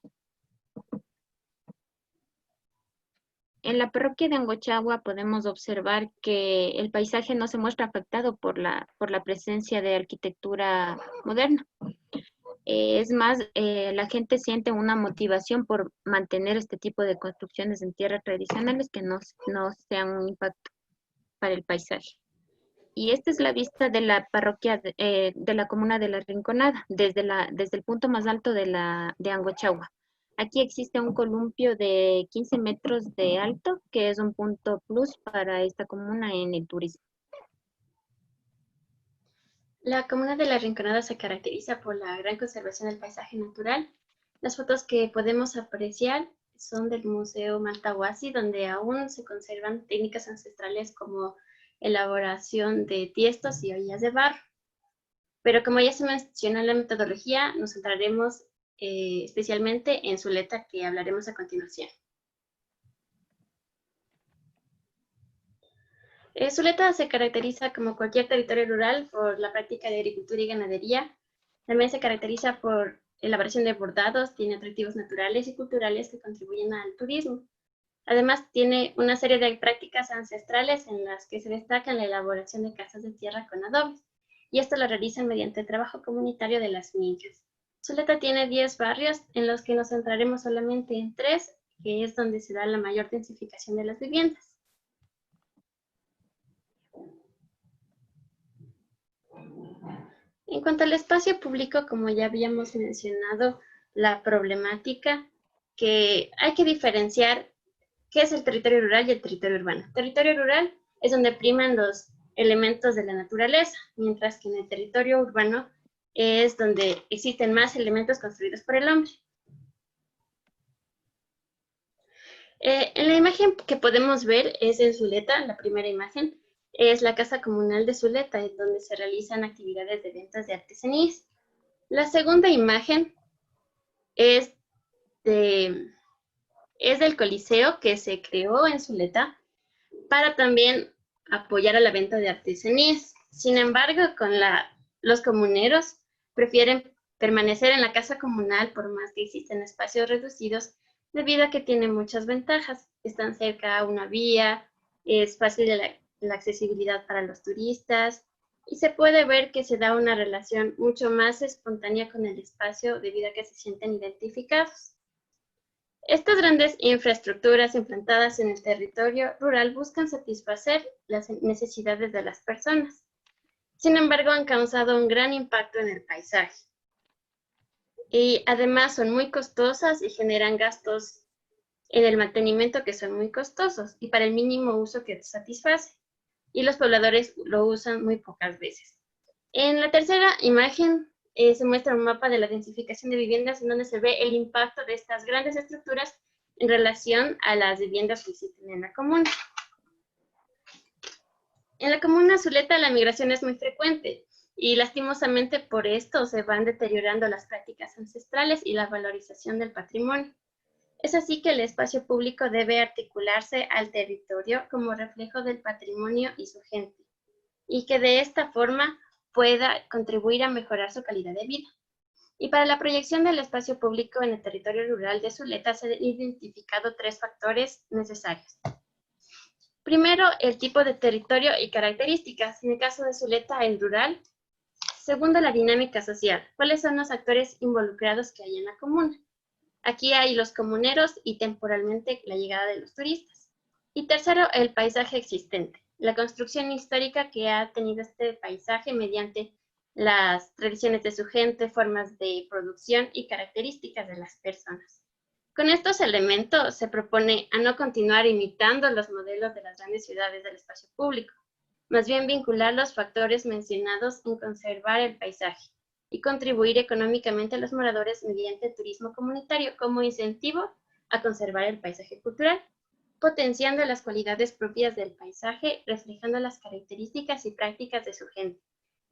En la parroquia de Angochagua podemos observar que el paisaje no se muestra afectado por la presencia de arquitectura moderna. Es más, la gente siente una motivación por mantener este tipo de construcciones en tierra tradicionales que no sean un impacto para el paisaje. Y esta es la vista de la parroquia de la comuna de La Rinconada, desde el punto más alto de Angochagua. Aquí existe un columpio de 15 metros de alto, que es un punto plus para esta comuna en el turismo. La comuna de La Rinconada se caracteriza por la gran conservación del paisaje natural. Las fotos que podemos apreciar son del Museo Maltahuasi, donde aún se conservan técnicas ancestrales como elaboración de tiestos y ollas de barro. Pero como ya se menciona en la metodología, nos centraremos especialmente en Zuleta, que hablaremos a continuación. Zuleta se caracteriza como cualquier territorio rural por la práctica de agricultura y ganadería. También se caracteriza por elaboración de bordados, tiene atractivos naturales y culturales que contribuyen al turismo. Además, tiene una serie de prácticas ancestrales en las que se destaca la elaboración de casas de tierra con adobes, y esto lo realizan mediante el trabajo comunitario de las fincas. Zuleta tiene 10 barrios, en los que nos centraremos solamente en 3, que es donde se da la mayor densificación de las viviendas. En cuanto al espacio público, como ya habíamos mencionado, la problemática que hay que diferenciar qué es el territorio rural y el territorio urbano. El territorio rural es donde priman los elementos de la naturaleza, mientras que en el territorio urbano es donde existen más elementos construidos por el hombre. En la imagen que podemos ver es en Zuleta, la primera imagen, es la Casa Comunal de Zuleta, donde se realizan actividades de ventas de artesanías. La segunda imagen es del Coliseo, que se creó en Zuleta para también apoyar a la venta de artesanías. Sin embargo, los comuneros prefieren permanecer en la casa comunal por más que existen espacios reducidos, debido a que tiene muchas ventajas. Están cerca a una vía, es fácil la accesibilidad para los turistas, y se puede ver que se da una relación mucho más espontánea con el espacio debido a que se sienten identificados. Estas grandes infraestructuras implantadas en el territorio rural buscan satisfacer las necesidades de las personas. Sin embargo, han causado un gran impacto en el paisaje. Y además son muy costosas y generan gastos en el mantenimiento que son muy costosos y para el mínimo uso que satisface. Y los pobladores lo usan muy pocas veces. En la tercera imagen se muestra un mapa de la densificación de viviendas en donde se ve el impacto de estas grandes estructuras en relación a las viviendas que existen en la comuna. En la comuna Zuleta la migración es muy frecuente y lastimosamente por esto se van deteriorando las prácticas ancestrales y la valorización del patrimonio. Es así que el espacio público debe articularse al territorio como reflejo del patrimonio y su gente, y que de esta forma pueda contribuir a mejorar su calidad de vida. Y para la proyección del espacio público en el territorio rural de Zuleta se han identificado 3 factores necesarios. Primero, el tipo de territorio y características. En el caso de Zuleta, el rural. Segundo, la dinámica social. ¿Cuáles son los actores involucrados que hay en la comuna? Aquí hay los comuneros y temporalmente la llegada de los turistas. Y tercero, el paisaje existente. La construcción histórica que ha tenido este paisaje mediante las tradiciones de su gente, formas de producción y características de las personas. Con estos elementos se propone a no continuar imitando los modelos de las grandes ciudades del espacio público, más bien vincular los factores mencionados en conservar el paisaje y contribuir económicamente a los moradores mediante turismo comunitario como incentivo a conservar el paisaje cultural, potenciando las cualidades propias del paisaje, reflejando las características y prácticas de su gente,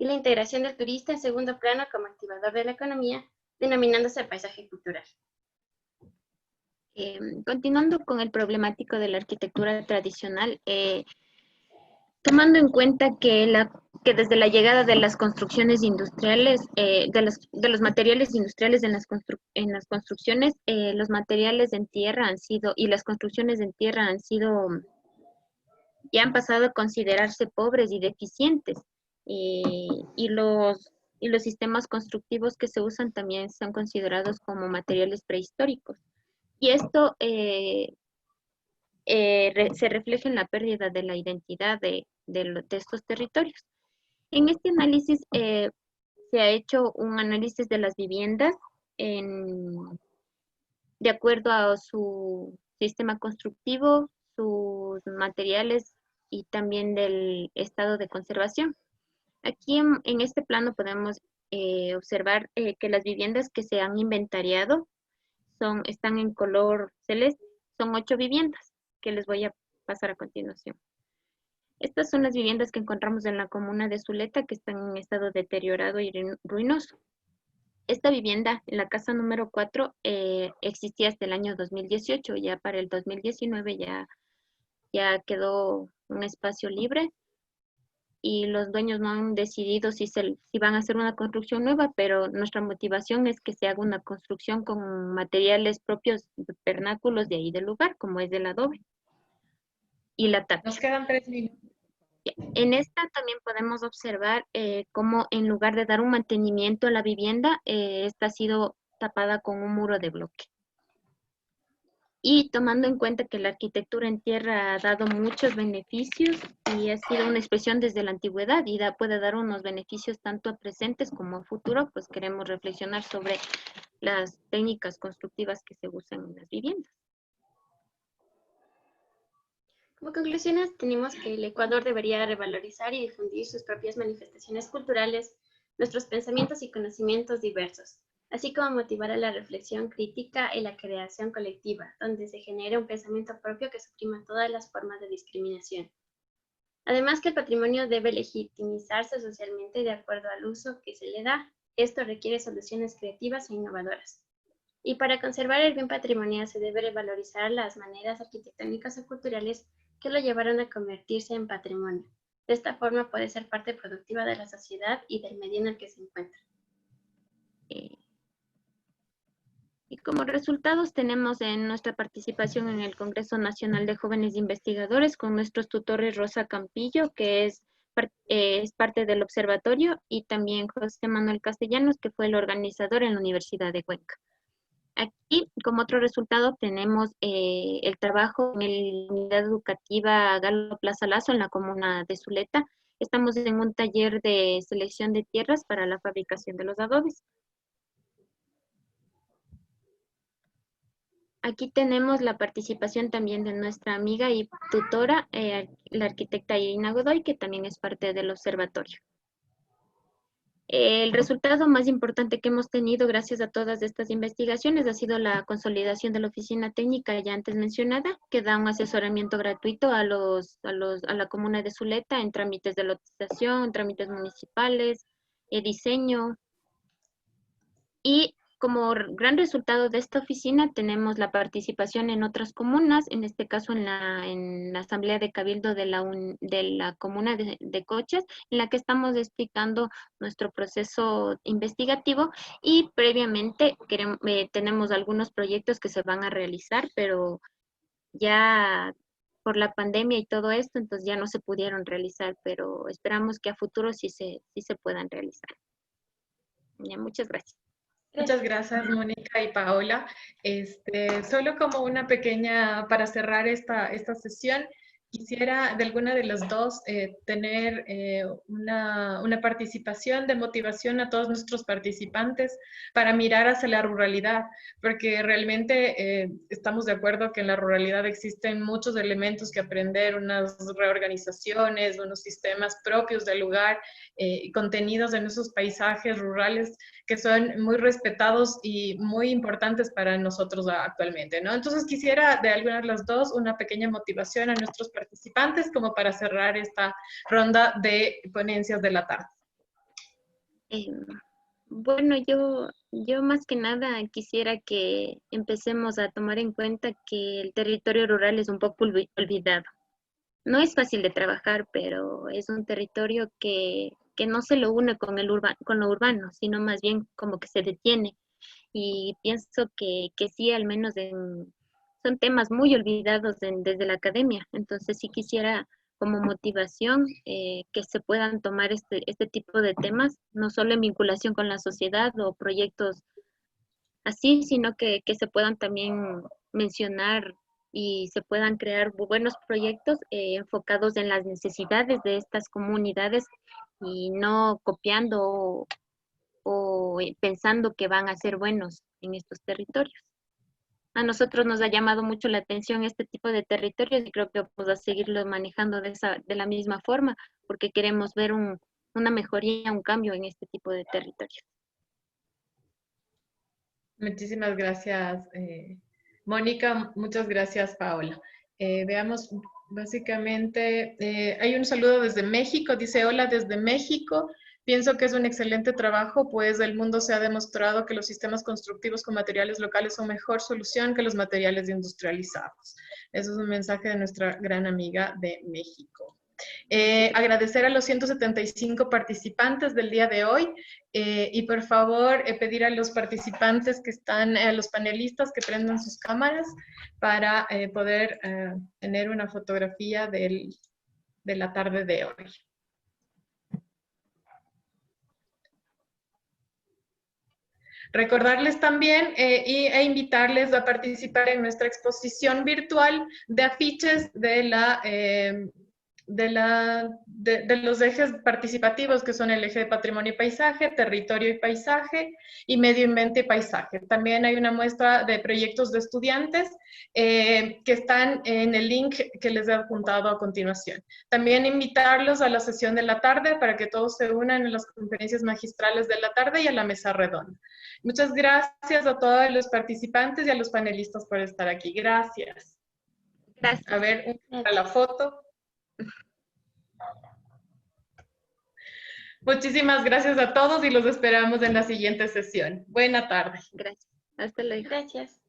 y la integración del turista en segundo plano como activador de la economía, denominándose paisaje cultural. Continuando con el problemático de la arquitectura tradicional, tomando en cuenta que desde la llegada de las construcciones industriales, de los materiales industriales en las construcciones, los materiales en tierra han sido, y las construcciones en tierra ya han pasado a considerarse pobres y deficientes. Y los sistemas constructivos que se usan también son considerados como materiales prehistóricos. Y esto se refleja en la pérdida de la identidad de estos territorios. En este análisis se ha hecho un análisis de las viviendas de acuerdo a su sistema constructivo, sus materiales y también del estado de conservación. Aquí en este plano podemos observar que las viviendas que se han inventariado están en color celeste. Son 8 viviendas que les voy a pasar a continuación. Estas son las viviendas que encontramos en la comuna de Zuleta que están en estado deteriorado y ruinoso. Esta vivienda, en la casa número 4, existía hasta el año 2018. Ya para el 2019 ya quedó un espacio libre y los dueños no han decidido si van a hacer una construcción nueva, pero nuestra motivación es que se haga una construcción con materiales propios, vernáculos de ahí del lugar, como es el adobe y la tapia. Nos quedan 3 minutos. En esta también podemos observar cómo en lugar de dar un mantenimiento a la vivienda, esta ha sido tapada con un muro de bloque. Y tomando en cuenta que la arquitectura en tierra ha dado muchos beneficios y ha sido una expresión desde la antigüedad y puede dar unos beneficios tanto a presentes como a futuro, pues queremos reflexionar sobre las técnicas constructivas que se usan en las viviendas. Como conclusiones, tenemos que el Ecuador debería revalorizar y difundir sus propias manifestaciones culturales, nuestros pensamientos y conocimientos diversos, así como motivar a la reflexión crítica y la creación colectiva, donde se genere un pensamiento propio que suprima todas las formas de discriminación. Además que el patrimonio debe legitimizarse socialmente de acuerdo al uso que se le da. Esto requiere soluciones creativas e innovadoras. Y para conservar el bien patrimonial se debe revalorizar las maneras arquitectónicas o culturales que lo llevaron a convertirse en patrimonio. De esta forma puede ser parte productiva de la sociedad y del medio en el que se encuentra. Y como resultados tenemos en nuestra participación en el Congreso Nacional de Jóvenes Investigadores con nuestros tutores Rosa Campillo, que es parte del observatorio, y también José Manuel Castellanos, que fue el organizador en la Universidad de Cuenca. Aquí, como otro resultado, tenemos el trabajo en la unidad educativa Galo Plaza Lazo en la comuna de Zuleta. Estamos en un taller de selección de tierras para la fabricación de los adobes. Aquí tenemos la participación también de nuestra amiga y tutora, la arquitecta Irina Godoy, que también es parte del observatorio. El resultado más importante que hemos tenido gracias a todas estas investigaciones ha sido la consolidación de la oficina técnica ya antes mencionada, que da un asesoramiento gratuito a la comuna de Zuleta en trámites de lotización, en trámites municipales, diseño. Y como gran resultado de esta oficina tenemos la participación en otras comunas, en este caso en la Asamblea de Cabildo de la Comuna de Coches, en la que estamos explicando nuestro proceso investigativo y previamente tenemos algunos proyectos que se van a realizar, pero ya por la pandemia y todo esto, entonces ya no se pudieron realizar, pero esperamos que a futuro sí se puedan realizar. Ya, muchas gracias. Muchas gracias, Mónica y Paola. Solo como una pequeña, para cerrar esta sesión, quisiera de alguna de las dos tener una participación de motivación a todos nuestros participantes para mirar hacia la ruralidad, porque realmente estamos de acuerdo que en la ruralidad existen muchos elementos que aprender, unas reorganizaciones, unos sistemas propios del lugar, contenidos en esos paisajes rurales que son muy respetados y muy importantes para nosotros actualmente, ¿no? Entonces quisiera de alguna de las dos una pequeña motivación a nuestros participantes como para cerrar esta ronda de ponencias de la tarde. Bueno, yo más que nada quisiera que empecemos a tomar en cuenta que el territorio rural es un poco olvidado. No es fácil de trabajar, pero es un territorio que no se lo une con lo urbano, sino más bien como que se detiene. Y pienso que sí, al menos son temas muy olvidados desde la academia. Entonces sí quisiera como motivación que se puedan tomar este tipo de temas, no solo en vinculación con la sociedad o proyectos así, sino que se puedan también mencionar y se puedan crear buenos proyectos enfocados en las necesidades de estas comunidades y no copiando o pensando que van a ser buenos en estos territorios. A nosotros nos ha llamado mucho la atención este tipo de territorios y creo que vamos a seguirlos manejando de la misma forma porque queremos ver una mejoría, un cambio en este tipo de territorios. Muchísimas gracias, Mónica. Muchas gracias, Paola. Veamos, básicamente, hay un saludo desde México. Dice, hola desde México. Pienso que es un excelente trabajo, pues el mundo se ha demostrado que los sistemas constructivos con materiales locales son mejor solución que los materiales industrializados. Eso es un mensaje de nuestra gran amiga de México. Agradecer a los 175 participantes del día de hoy y por favor pedir a los participantes que están, a los panelistas que prendan sus cámaras para poder tener una fotografía de la tarde de hoy. Recordarles también e invitarles a participar en nuestra exposición virtual de afiches de los ejes participativos que son el eje de patrimonio y paisaje, territorio y paisaje y medio ambiente y paisaje. También hay una muestra de proyectos de estudiantes que están en el link que les he apuntado a continuación. También invitarlos a la sesión de la tarde para que todos se unan en las conferencias magistrales de la tarde y a la mesa redonda. Muchas gracias a todos los participantes y a los panelistas por estar aquí. Gracias. Gracias. A ver, para la foto. Muchísimas gracias a todos y los esperamos en la siguiente sesión. Buena tarde. Gracias. Hasta luego. Gracias.